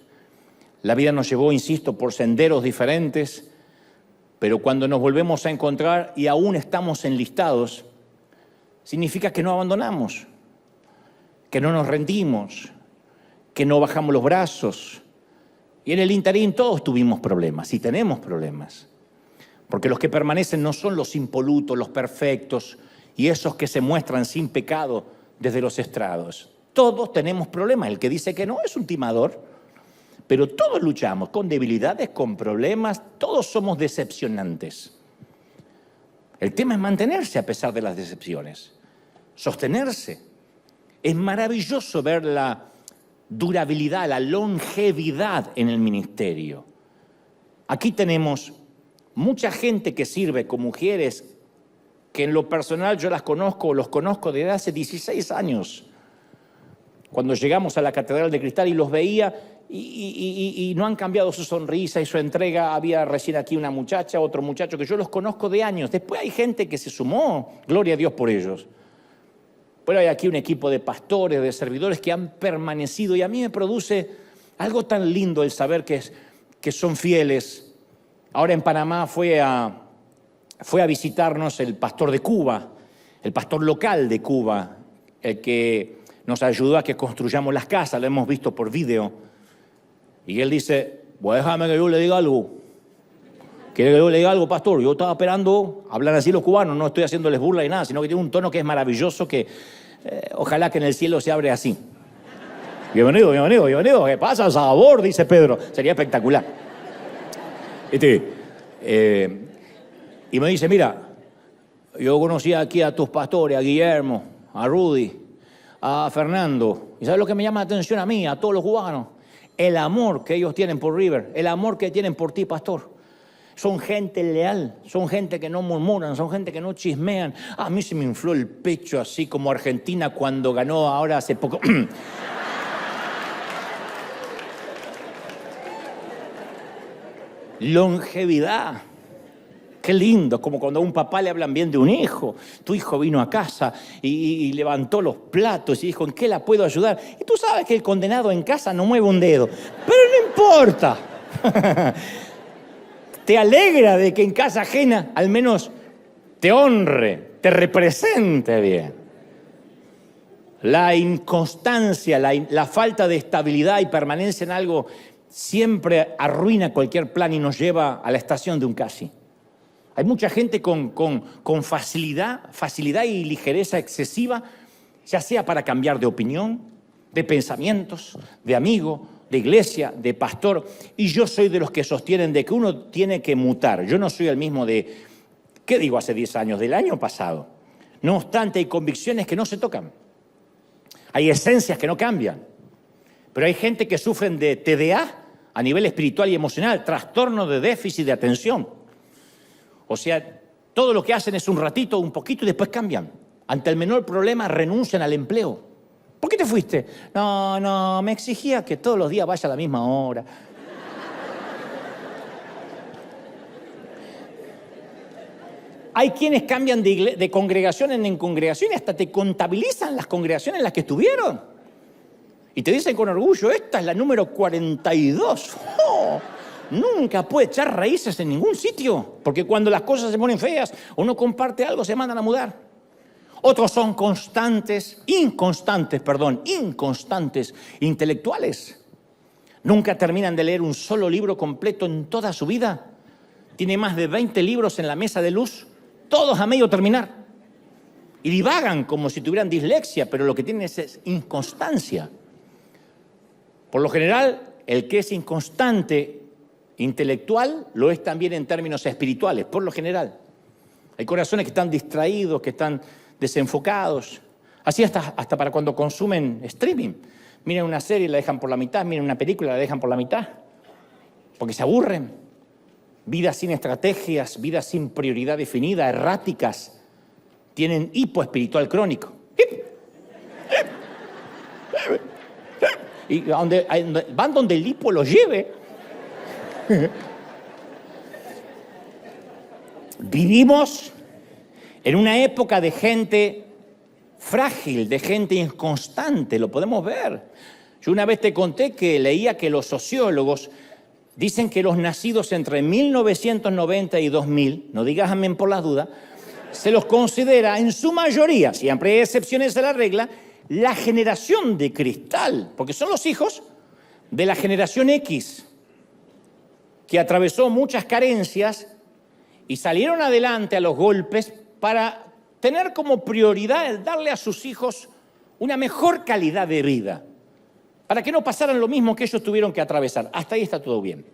La vida nos llevó, insisto, por senderos diferentes, pero cuando nos volvemos a encontrar y aún estamos enlistados, significa que no abandonamos, que no nos rendimos, que no bajamos los brazos. Y en el interín todos tuvimos problemas y tenemos problemas, porque los que permanecen no son los impolutos, los perfectos y esos que se muestran sin pecado desde los estrados. Todos tenemos problemas. El que dice que no es un timador. Pero todos luchamos con debilidades, con problemas, todos somos decepcionantes. El tema es mantenerse a pesar de las decepciones, sostenerse. Es maravilloso ver la durabilidad, la longevidad en el ministerio. Aquí tenemos mucha gente que sirve con mujeres que en lo personal yo las conozco, los conozco desde hace 16 años. Cuando llegamos a la Catedral de Cristal y los veía, y no han cambiado su sonrisa y su entrega. Había recién aquí una muchacha, otro muchacho que yo los conozco de años. Después hay gente que se sumó, gloria a Dios por ellos. Pero hay aquí un equipo de pastores, de servidores que han permanecido y a mí me produce Algo tan lindo el saber que son fieles. Ahora en Panamá fue a visitarnos el pastor de Cuba, el pastor local de Cuba, el que nos ayudó a que construyamos las casas, lo hemos visto por video. Y él dice, pues déjame que yo le diga algo. ¿Quiere que yo le diga algo, pastor? Yo estaba esperando, hablan así los cubanos, no estoy haciéndoles burla ni nada, sino que tiene un tono que es maravilloso, que ojalá que en el cielo se abre así. Bienvenido, bienvenido, bienvenido. ¿Qué pasa, sabor? Dice Pedro. Sería espectacular. Y me dice, mira, yo conocí aquí a tus pastores, a Guillermo, a Rudy, a Fernando. ¿Y sabes lo que me llama la atención a mí, a todos los cubanos? El amor que ellos tienen por River, el amor que tienen por ti, pastor. Son gente leal, son gente que no murmuran, son gente que no chismean. A mí se me infló el pecho así como Argentina cuando ganó ahora hace poco. Longevidad. Qué lindo, como cuando a un papá le hablan bien de un hijo. Tu hijo vino a casa y levantó los platos y dijo, ¿en qué la puedo ayudar? Y tú sabes que el condenado en casa no mueve un dedo, pero no importa. Te alegra de que en casa ajena al menos te honre, te represente bien. La inconstancia, la falta de estabilidad y permanencia en algo siempre arruina cualquier plan y nos lleva a la estación de un casi. Hay mucha gente con facilidad y ligereza excesiva, ya sea para cambiar de opinión, de pensamientos, de amigo, de iglesia, de pastor. Y yo soy de los que sostienen de que uno tiene que mutar. Yo no soy el mismo de, ¿qué digo hace 10 años? Del año pasado. No obstante, hay convicciones que no se tocan. Hay esencias que no cambian. Pero hay gente que sufren de TDA a nivel espiritual y emocional, trastorno de déficit de atención. O sea, todo lo que hacen es un ratito, un poquito y después cambian. Ante el menor problema renuncian al empleo. ¿Por qué te fuiste? No, me exigía que todos los días vaya a la misma hora. Hay quienes cambian de congregación en congregación y hasta te contabilizan las congregaciones en las que estuvieron. Y te dicen con orgullo, esta es la número 42. ¡Oh! Nunca puede echar raíces en ningún sitio, porque cuando las cosas se ponen feas o no comparte algo, se mandan a mudar. Otros son inconstantes intelectuales. Nunca terminan de leer un solo libro completo en toda su vida. Tiene más de 20 libros en la mesa de luz, todos a medio terminar. Y divagan como si tuvieran dislexia, pero lo que tienen es inconstancia. Por lo general, el que es inconstante intelectual lo es también en términos espirituales, por lo general. Hay corazones que están distraídos, que están desenfocados. Así hasta para cuando consumen streaming. Miran una serie y la dejan por la mitad, miran una película y la dejan por la mitad. Porque se aburren. Vidas sin estrategias, vidas sin prioridad definida, erráticas. Tienen hipo espiritual crónico. Y van donde el hipo los lleve. Vivimos en una época de gente frágil, de gente inconstante, lo podemos ver. Yo una vez te conté que leía que los sociólogos dicen que los nacidos entre 1990 y 2000, no digas amén por las dudas, se los considera en su mayoría, siempre hay excepciones a la regla, la generación de cristal, porque son los hijos de la generación X, que atravesó muchas carencias y salieron adelante a los golpes para tener como prioridad el darle a sus hijos una mejor calidad de vida, para que no pasaran lo mismo que ellos tuvieron que atravesar. Hasta ahí está todo bien.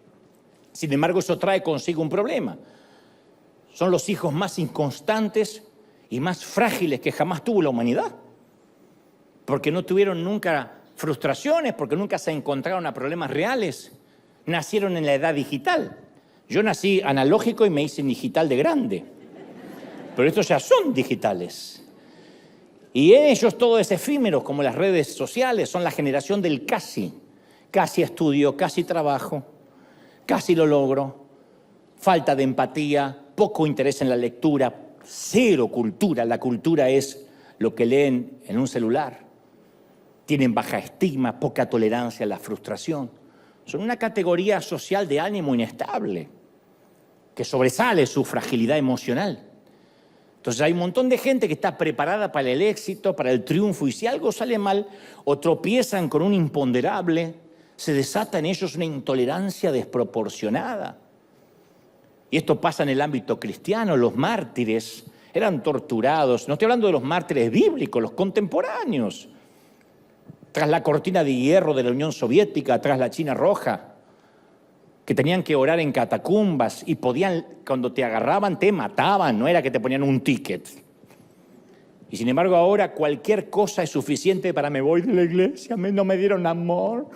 Sin embargo, eso trae consigo un problema. Son los hijos más inconstantes y más frágiles que jamás tuvo la humanidad, porque no tuvieron nunca frustraciones, porque nunca se encontraron a problemas reales. Nacieron en la edad digital. Yo nací analógico y me hice digital de grande. Pero estos ya son digitales. Y ellos todo es efímero, como las redes sociales, son la generación del casi. Casi estudio, casi trabajo, casi lo logro. Falta de empatía, poco interés en la lectura, cero cultura. La cultura es lo que leen en un celular. Tienen baja estima, poca tolerancia a la frustración. Son una categoría social de ánimo inestable, que sobresale su fragilidad emocional. Entonces hay un montón de gente que está preparada para el éxito, para el triunfo, y si algo sale mal o tropiezan con un imponderable, se desata en ellos una intolerancia desproporcionada. Y esto pasa en el ámbito cristiano. Los mártires eran torturados. No estoy hablando de los mártires bíblicos, los contemporáneos. Tras la cortina de hierro de la Unión Soviética, tras la China Roja, que tenían que orar en catacumbas y podían, cuando te agarraban, te mataban, no era que te ponían un ticket. Y sin embargo ahora cualquier cosa es suficiente para me voy de la iglesia, no me dieron amor.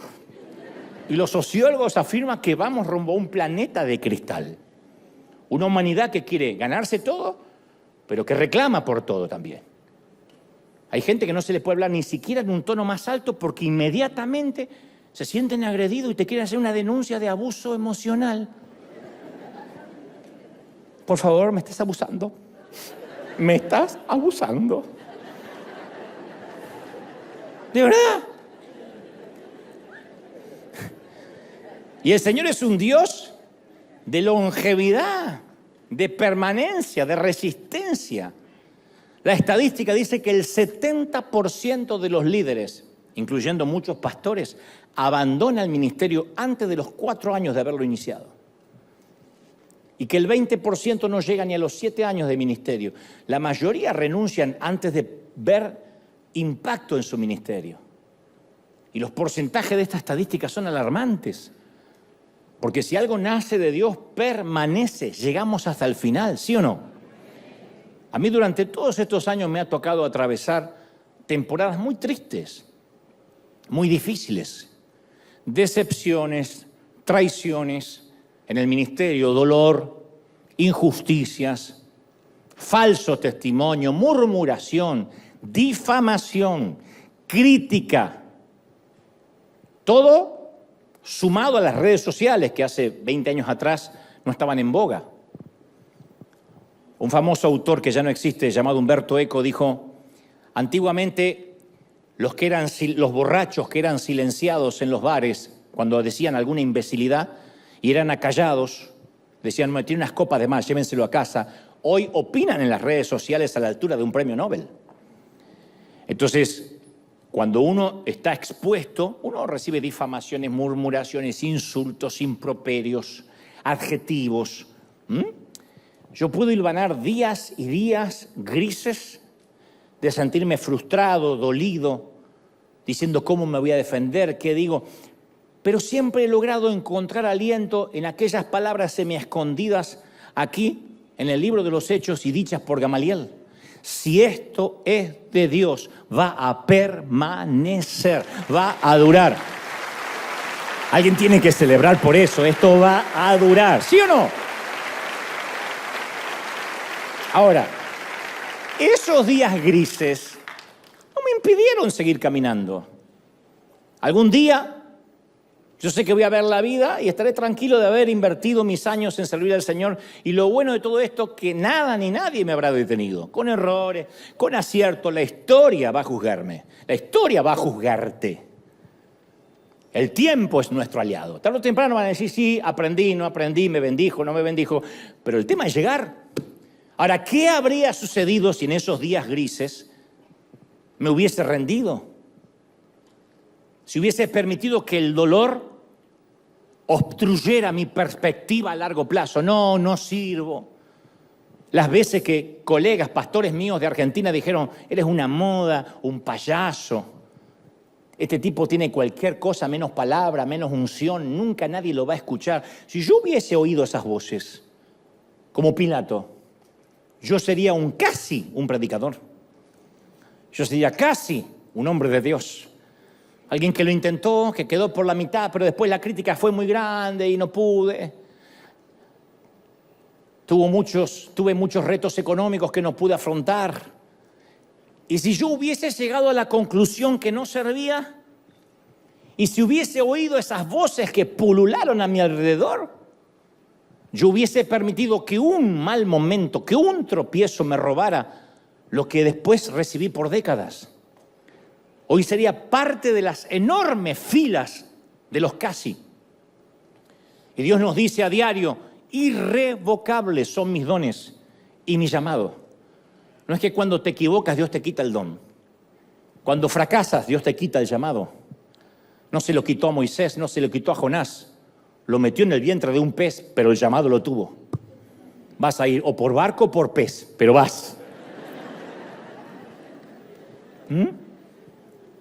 Y los sociólogos afirman que vamos rumbo a un planeta de cristal. Una humanidad que quiere ganarse todo, pero que reclama por todo también. Hay gente que no se le puede hablar ni siquiera en un tono más alto porque inmediatamente se sienten agredidos y te quieren hacer una denuncia de abuso emocional. Por favor, me estás abusando. Me estás abusando. ¿De verdad? Y el Señor es un Dios de longevidad, de permanencia, de resistencia. La estadística dice que el 70% de los líderes, incluyendo muchos pastores, abandona el ministerio antes de los 4 años de haberlo iniciado. Y que el 20% no llega ni a los 7 años de ministerio. La mayoría renuncian antes de ver impacto en su ministerio. Y los porcentajes de esta estadística son alarmantes. Porque si algo nace de Dios, permanece. Llegamos hasta el final, ¿sí o no? A mí durante todos estos años me ha tocado atravesar temporadas muy tristes, muy difíciles. Decepciones, traiciones en el ministerio, dolor, injusticias, falso testimonio, murmuración, difamación, crítica. Todo sumado a las redes sociales que hace 20 años atrás no estaban en boga. Un famoso autor que ya no existe, llamado Humberto Eco, dijo: antiguamente los borrachos que eran silenciados en los bares cuando decían alguna imbecilidad y eran acallados, decían, me tiene unas copas de más, llévenselo a casa. Hoy opinan en las redes sociales a la altura de un premio Nobel. Entonces, cuando uno está expuesto, uno recibe difamaciones, murmuraciones, insultos, improperios, adjetivos. Yo puedo hilvanar días y días grises de sentirme frustrado, dolido, diciendo cómo me voy a defender, qué digo. Pero siempre he logrado encontrar aliento en aquellas palabras semi-escondidas aquí en el libro de los Hechos y dichas por Gamaliel. Si esto es de Dios, va a permanecer, va a durar. Alguien tiene que celebrar por eso, esto va a durar, ¿sí o no? Ahora, esos días grises no me impidieron seguir caminando. Algún día yo sé que voy a ver la vida y estaré tranquilo de haber invertido mis años en servir al Señor. Y lo bueno de todo esto, que nada ni nadie me habrá detenido. Con errores, con aciertos, la historia va a juzgarme. La historia va a juzgarte. El tiempo es nuestro aliado. Tarde o temprano van a decir, sí, aprendí, no aprendí, me bendijo, no me bendijo. Pero el tema es llegar. Ahora, ¿qué habría sucedido si en esos días grises me hubiese rendido? Si hubiese permitido que el dolor obstruyera mi perspectiva a largo plazo. No sirvo. Las veces que colegas, pastores míos de Argentina dijeron, eres una moda, un payaso. Este tipo tiene cualquier cosa, menos palabra, menos unción, nunca nadie lo va a escuchar. Si yo hubiese oído esas voces, como Pilato, yo sería casi un predicador. Yo sería casi un hombre de Dios. Alguien que lo intentó, que quedó por la mitad, pero después la crítica fue muy grande y no pude. Tuve muchos retos económicos que no pude afrontar. Y si yo hubiese llegado a la conclusión que no servía, y si hubiese oído esas voces que pulularon a mi alrededor, yo hubiese permitido que un mal momento, que un tropiezo me robara lo que después recibí por décadas. Hoy sería parte de las enormes filas de los casi. Y Dios nos dice a diario, irrevocables son mis dones y mi llamado. No es que cuando te equivocas Dios te quita el don. Cuando fracasas Dios te quita el llamado. No se lo quitó a Moisés, no se lo quitó a Jonás. Lo metió en el vientre de un pez, pero el llamado lo tuvo. Vas a ir o por barco o por pez, pero vas.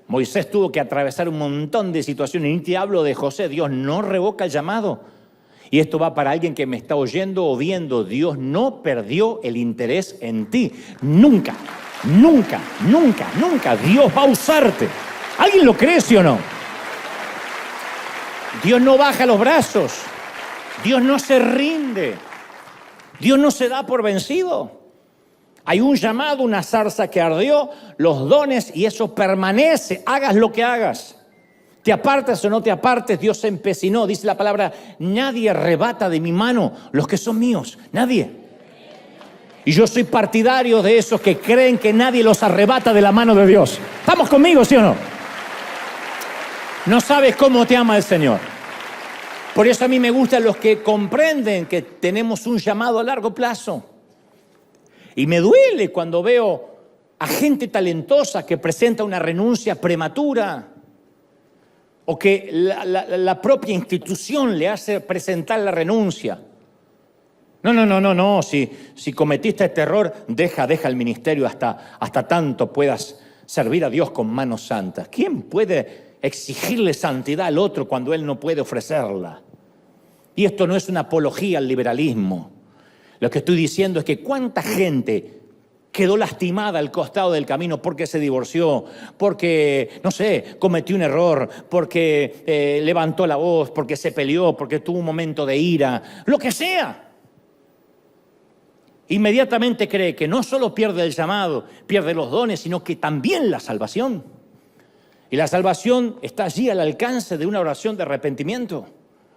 Moisés tuvo que atravesar un montón de situaciones. Ni te hablo de José. Dios no revoca el llamado. Y esto va para alguien que me está oyendo o viendo. Dios no perdió el interés en ti. Nunca, nunca, nunca, nunca. Dios va a usarte. ¿Alguien lo cree, sí o no? Dios no baja los brazos. Dios no se rinde. Dios no se da por vencido. Hay un llamado, una zarza que ardió, los dones, y eso permanece. Hagas lo que hagas. Te apartes o no te apartes, Dios se empecinó. Dice la palabra, nadie arrebata de mi mano los que son míos. Nadie. Y yo soy partidario de esos que creen que nadie los arrebata de la mano de Dios. ¿Estamos conmigo, sí o no? No sabes cómo te ama el Señor. Por eso a mí me gustan los que comprenden que tenemos un llamado a largo plazo. Y me duele cuando veo a gente talentosa que presenta una renuncia prematura o que la propia institución le hace presentar la renuncia. No. Si cometiste este error, deja el ministerio hasta tanto puedas servir a Dios con manos santas. ¿Quién puede exigirle santidad al otro cuando él no puede ofrecerla? Y esto no es una apología al liberalismo. Lo que estoy diciendo es que cuánta gente quedó lastimada al costado del camino porque se divorció, porque, no sé, cometió un error, porque levantó la voz, porque se peleó, porque tuvo un momento de ira, lo que sea. Inmediatamente cree que no solo pierde el llamado, pierde los dones, sino que también la salvación. Y la salvación está allí al alcance de una oración de arrepentimiento.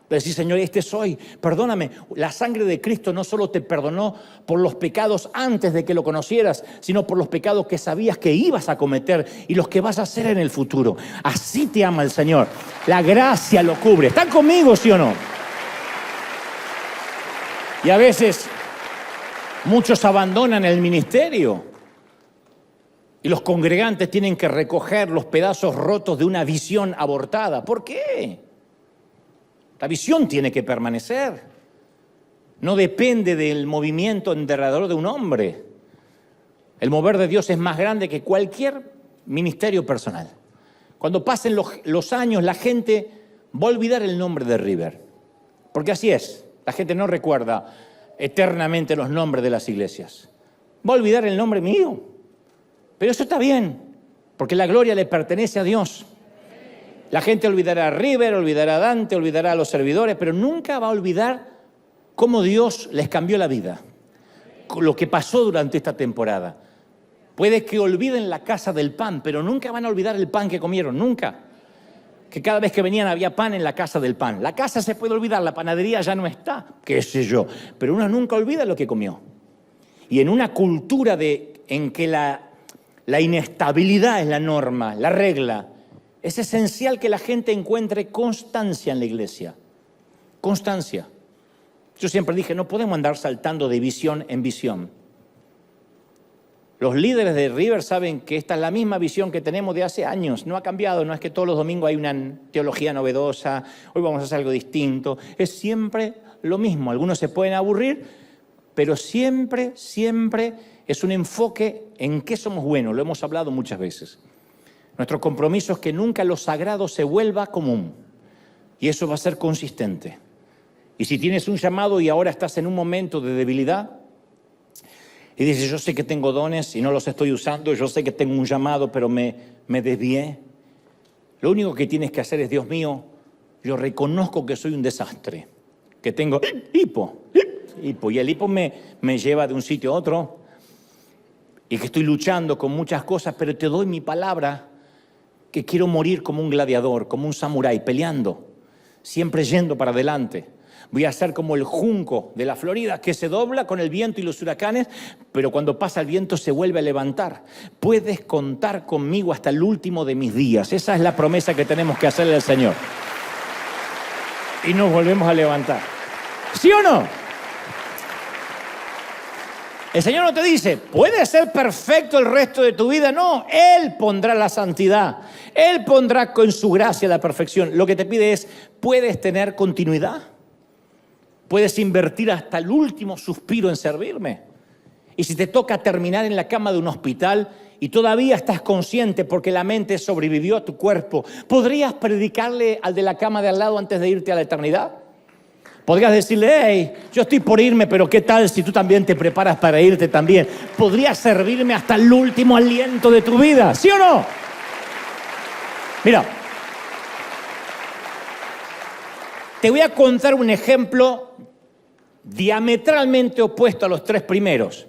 Decir, Señor, este soy, perdóname. La sangre de Cristo no solo te perdonó por los pecados antes de que lo conocieras, sino por los pecados que sabías que ibas a cometer y los que vas a hacer en el futuro. Así te ama el Señor. La gracia lo cubre. ¿Están conmigo, sí o no? Y a veces muchos abandonan el ministerio y los congregantes tienen que recoger los pedazos rotos de una visión abortada. ¿Por qué? La visión tiene que permanecer. No depende del movimiento enterrador de un hombre. El mover de Dios es más grande que cualquier ministerio personal. Cuando pasen los años, la gente va a olvidar el nombre de River. Porque así es. La gente no recuerda eternamente los nombres de las iglesias. Va a olvidar el nombre mío. Pero eso está bien, porque la gloria le pertenece a Dios. La gente olvidará a River, olvidará a Dante, olvidará a los servidores, pero nunca va a olvidar cómo Dios les cambió la vida, lo que pasó durante esta temporada. Puede que olviden la casa del pan, pero nunca van a olvidar el pan que comieron, nunca. Que cada vez que venían había pan en la casa del pan. La casa se puede olvidar, la panadería ya no está, qué sé yo, pero uno nunca olvida lo que comió. Y en una cultura en que la inestabilidad es la norma, la regla, es esencial que la gente encuentre constancia en la iglesia. Constancia. Yo siempre dije, no podemos andar saltando de visión en visión. Los líderes de River saben que esta es la misma visión que tenemos de hace años. No ha cambiado, no es que todos los domingos hay una teología novedosa, hoy vamos a hacer algo distinto. Es siempre lo mismo. Algunos se pueden aburrir, pero siempre es un enfoque en qué somos buenos. Lo hemos hablado muchas veces. Nuestro compromiso es que nunca lo sagrado se vuelva común. Y eso va a ser consistente. Y si tienes un llamado y ahora estás en un momento de debilidad y dices, yo sé que tengo dones y no los estoy usando, yo sé que tengo un llamado, pero me desvié. Lo único que tienes que hacer es, Dios mío, yo reconozco que soy un desastre, que tengo hipo, y el hipo me lleva de un sitio a otro y que estoy luchando con muchas cosas, pero te doy mi palabra que quiero morir como un gladiador, como un samurái, peleando, siempre yendo para adelante. Voy a ser como el junco de la Florida que se dobla con el viento y los huracanes, pero cuando pasa el viento se vuelve a levantar. Puedes contar conmigo hasta el último de mis días. Esa es la promesa que tenemos que hacerle al Señor. y nos volvemos a levantar. ¿Sí o no? El Señor no te dice, ¿puedes ser perfecto el resto de tu vida? No, Él pondrá la santidad. Él pondrá con su gracia la perfección. Lo que te pide es, ¿puedes tener continuidad? ¿Puedes invertir hasta el último suspiro en servirme? Y si te toca terminar en la cama de un hospital y todavía estás consciente porque la mente sobrevivió a tu cuerpo, ¿podrías predicarle al de la cama de al lado antes de irte a la eternidad? Podrías decirle, hey, yo estoy por irme, pero ¿qué tal si tú también te preparas para irte también? ¿Podrías servirme hasta el último aliento de tu vida? ¿Sí o no? Mira, te voy a contar un ejemplo diametralmente opuesto a los tres primeros.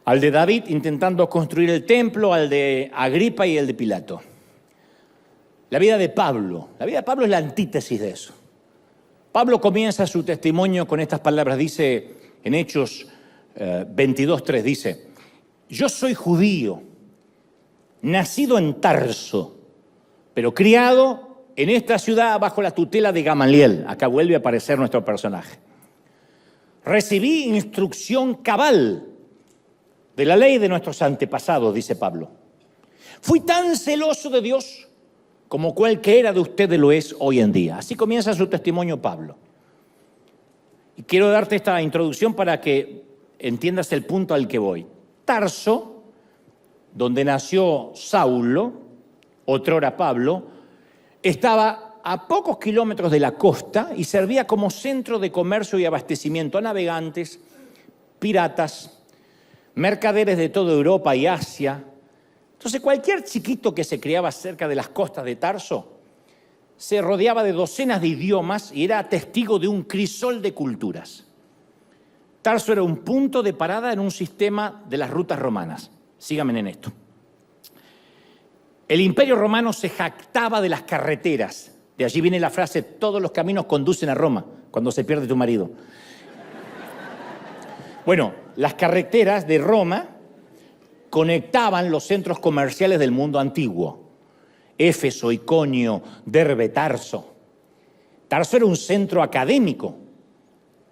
Al de David intentando construir el templo, al de Agripa y el de Pilato. La vida de Pablo. La vida de Pablo es la antítesis de eso. Pablo comienza su testimonio con estas palabras. Dice en Hechos 22:3, dice, yo soy judío, nacido en Tarso, pero criado en esta ciudad bajo la tutela de Gamaliel. Acá vuelve a aparecer nuestro personaje. Recibí instrucción cabal de la ley de nuestros antepasados, dice Pablo. Fui tan celoso de Dios como cualquiera de ustedes lo es hoy en día. Así comienza su testimonio Pablo. Y quiero darte esta introducción para que entiendas el punto al que voy. Tarso, donde nació Saulo, otrora Pablo, estaba a pocos kilómetros de la costa y servía como centro de comercio y abastecimiento a navegantes, piratas, mercaderes de toda Europa y Asia. Entonces, cualquier chiquito que se criaba cerca de las costas de Tarso se rodeaba de docenas de idiomas y era testigo de un crisol de culturas. Tarso era un punto de parada en un sistema de las rutas romanas. Síganme en esto. El Imperio Romano se jactaba de las carreteras. De allí viene la frase, todos los caminos conducen a Roma, cuando se pierde tu marido. Bueno, las carreteras de Roma conectaban los centros comerciales del mundo antiguo. Éfeso, Iconio, Derbe, Tarso. Tarso era un centro académico.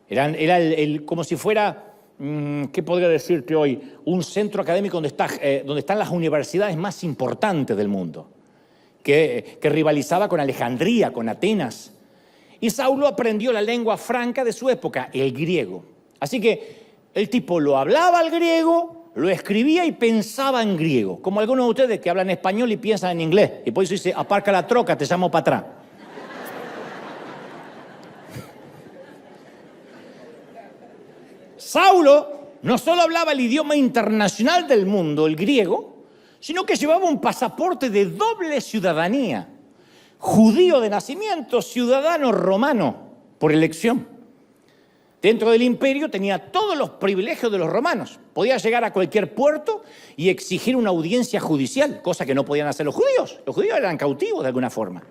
Era como si fuera, ¿qué podría decirte hoy? Un centro académico donde están las universidades más importantes del mundo, que rivalizaba con Alejandría, con Atenas. Y Saulo aprendió la lengua franca de su época, el griego. Así que el tipo lo hablaba el griego, lo escribía y pensaba en griego, como algunos de ustedes que hablan español y piensan en inglés. Y por eso dice, aparca la troca, te llamo para atrás. Saulo no solo hablaba el idioma internacional del mundo, el griego, sino que llevaba un pasaporte de doble ciudadanía. Judío de nacimiento, ciudadano romano por elección. Dentro del imperio tenía todos los privilegios de los romanos. Podía llegar a cualquier puerto y exigir una audiencia judicial, cosa que no podían hacer los judíos. Los judíos eran cautivos de alguna forma.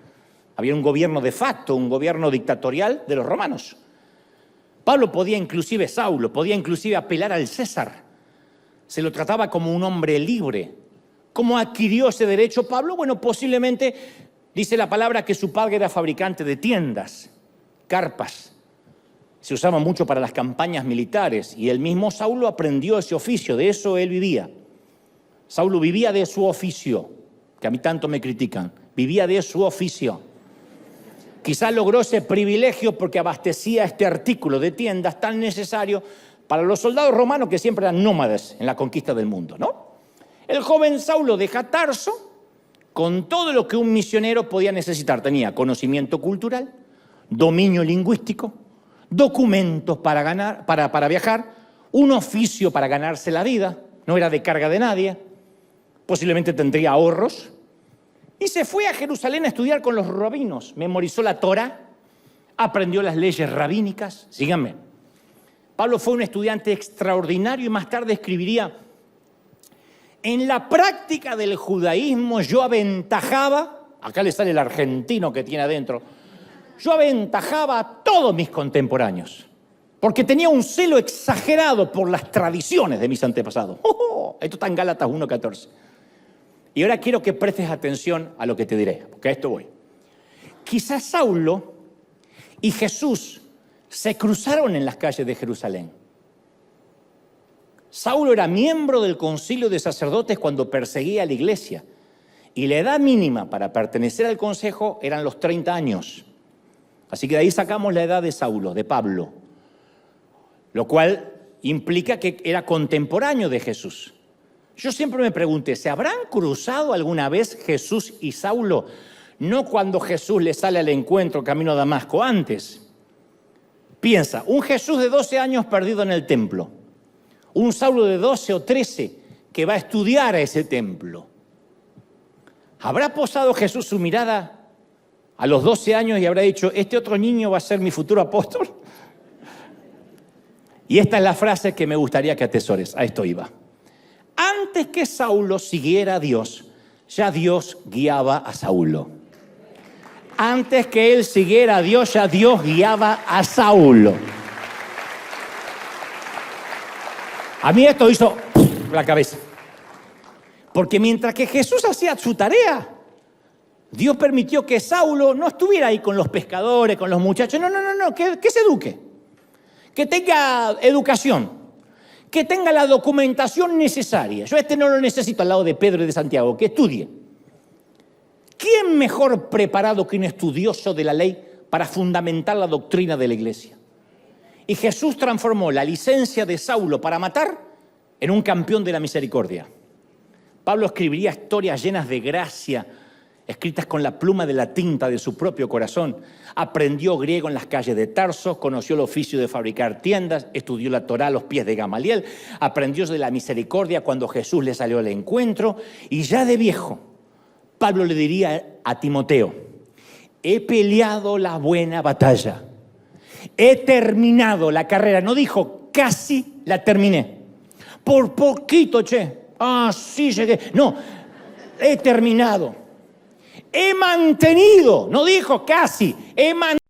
Había un gobierno de facto, un gobierno dictatorial de los romanos. Saulo podía inclusive apelar al César. Se lo trataba como un hombre libre. ¿Cómo adquirió ese derecho Pablo? Bueno, posiblemente dice la palabra que su padre era fabricante de tiendas, carpas. Se usaba mucho para las campañas militares y el mismo Saulo aprendió ese oficio, de eso él vivía. Saulo vivía de su oficio, que a mí tanto me critican, vivía de su oficio. Quizás logró ese privilegio porque abastecía este artículo de tiendas tan necesario para los soldados romanos que siempre eran nómades en la conquista del mundo, ¿no? El joven Saulo deja Tarso con todo lo que un misionero podía necesitar. Tenía conocimiento cultural, dominio lingüístico, documentos para viajar, un oficio para ganarse la vida, no era de carga de nadie, posiblemente tendría ahorros, y se fue a Jerusalén a estudiar con los rabinos, memorizó la Torá, aprendió las leyes rabínicas. Síganme. Pablo fue un estudiante extraordinario y más tarde escribiría: en la práctica del judaísmo yo aventajaba, acá le sale el argentino que tiene adentro, yo aventajaba a todos mis contemporáneos, porque tenía un celo exagerado por las tradiciones de mis antepasados. Esto está en Gálatas 1:14. Y ahora quiero que prestes atención a lo que te diré, porque a esto voy. Quizás Saulo y Jesús se cruzaron en las calles de Jerusalén. Saulo era miembro del concilio de sacerdotes cuando perseguía a la iglesia, y la edad mínima para pertenecer al consejo eran los 30 años. Así que de ahí sacamos la edad de Saulo, de Pablo, lo cual implica que era contemporáneo de Jesús. Yo siempre me pregunté, ¿se habrán cruzado alguna vez Jesús y Saulo? No cuando Jesús le sale al encuentro camino a Damasco, antes. Piensa, un Jesús de 12 años perdido en el templo, un Saulo de 12 o 13 que va a estudiar a ese templo. ¿Habrá posado Jesús su mirada a los 12 años y habrá dicho, este otro niño va a ser mi futuro apóstol? Y esta es la frase que me gustaría que atesores, a esto iba. Antes que Saulo siguiera a Dios, ya Dios guiaba a Saulo. Antes que él siguiera a Dios, ya Dios guiaba a Saulo. A mí esto hizo la cabeza. Porque mientras que Jesús hacía su tarea, Dios permitió que Saulo no estuviera ahí con los pescadores, con los muchachos. No, que se eduque. Que tenga educación. Que tenga la documentación necesaria. Yo no lo necesito al lado de Pedro y de Santiago, que estudie. ¿Quién mejor preparado que un estudioso de la ley para fundamentar la doctrina de la iglesia? Y Jesús transformó la licencia de Saulo para matar en un campeón de la misericordia. Pablo escribiría historias llenas de gracia, escritas con la pluma de la tinta de su propio corazón. Aprendió griego en las calles de Tarso, conoció el oficio de fabricar tiendas, estudió la Torá a los pies de Gamaliel, aprendió de la misericordia cuando Jesús le salió al encuentro, y ya de viejo, Pablo le diría a Timoteo, he peleado la buena batalla, he terminado la carrera. No dijo, casi la terminé, por poquito, sí llegué. No, he terminado. He mantenido, no dijo casi, he mantenido.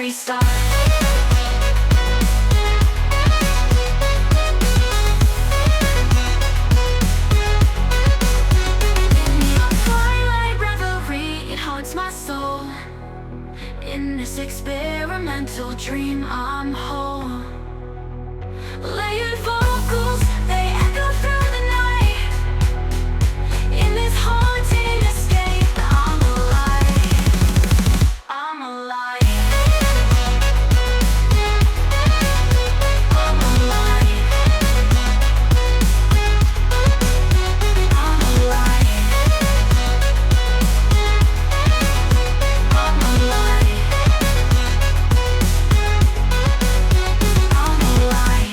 very start. Twilight reverie, it haunts my soul. In this experimental dream, I'm whole. Layered vocals, they echo through the night. In this haunting escape, I'm alive. I'm alive. I'm alive. I'm alive. I'm alive. I'm alive.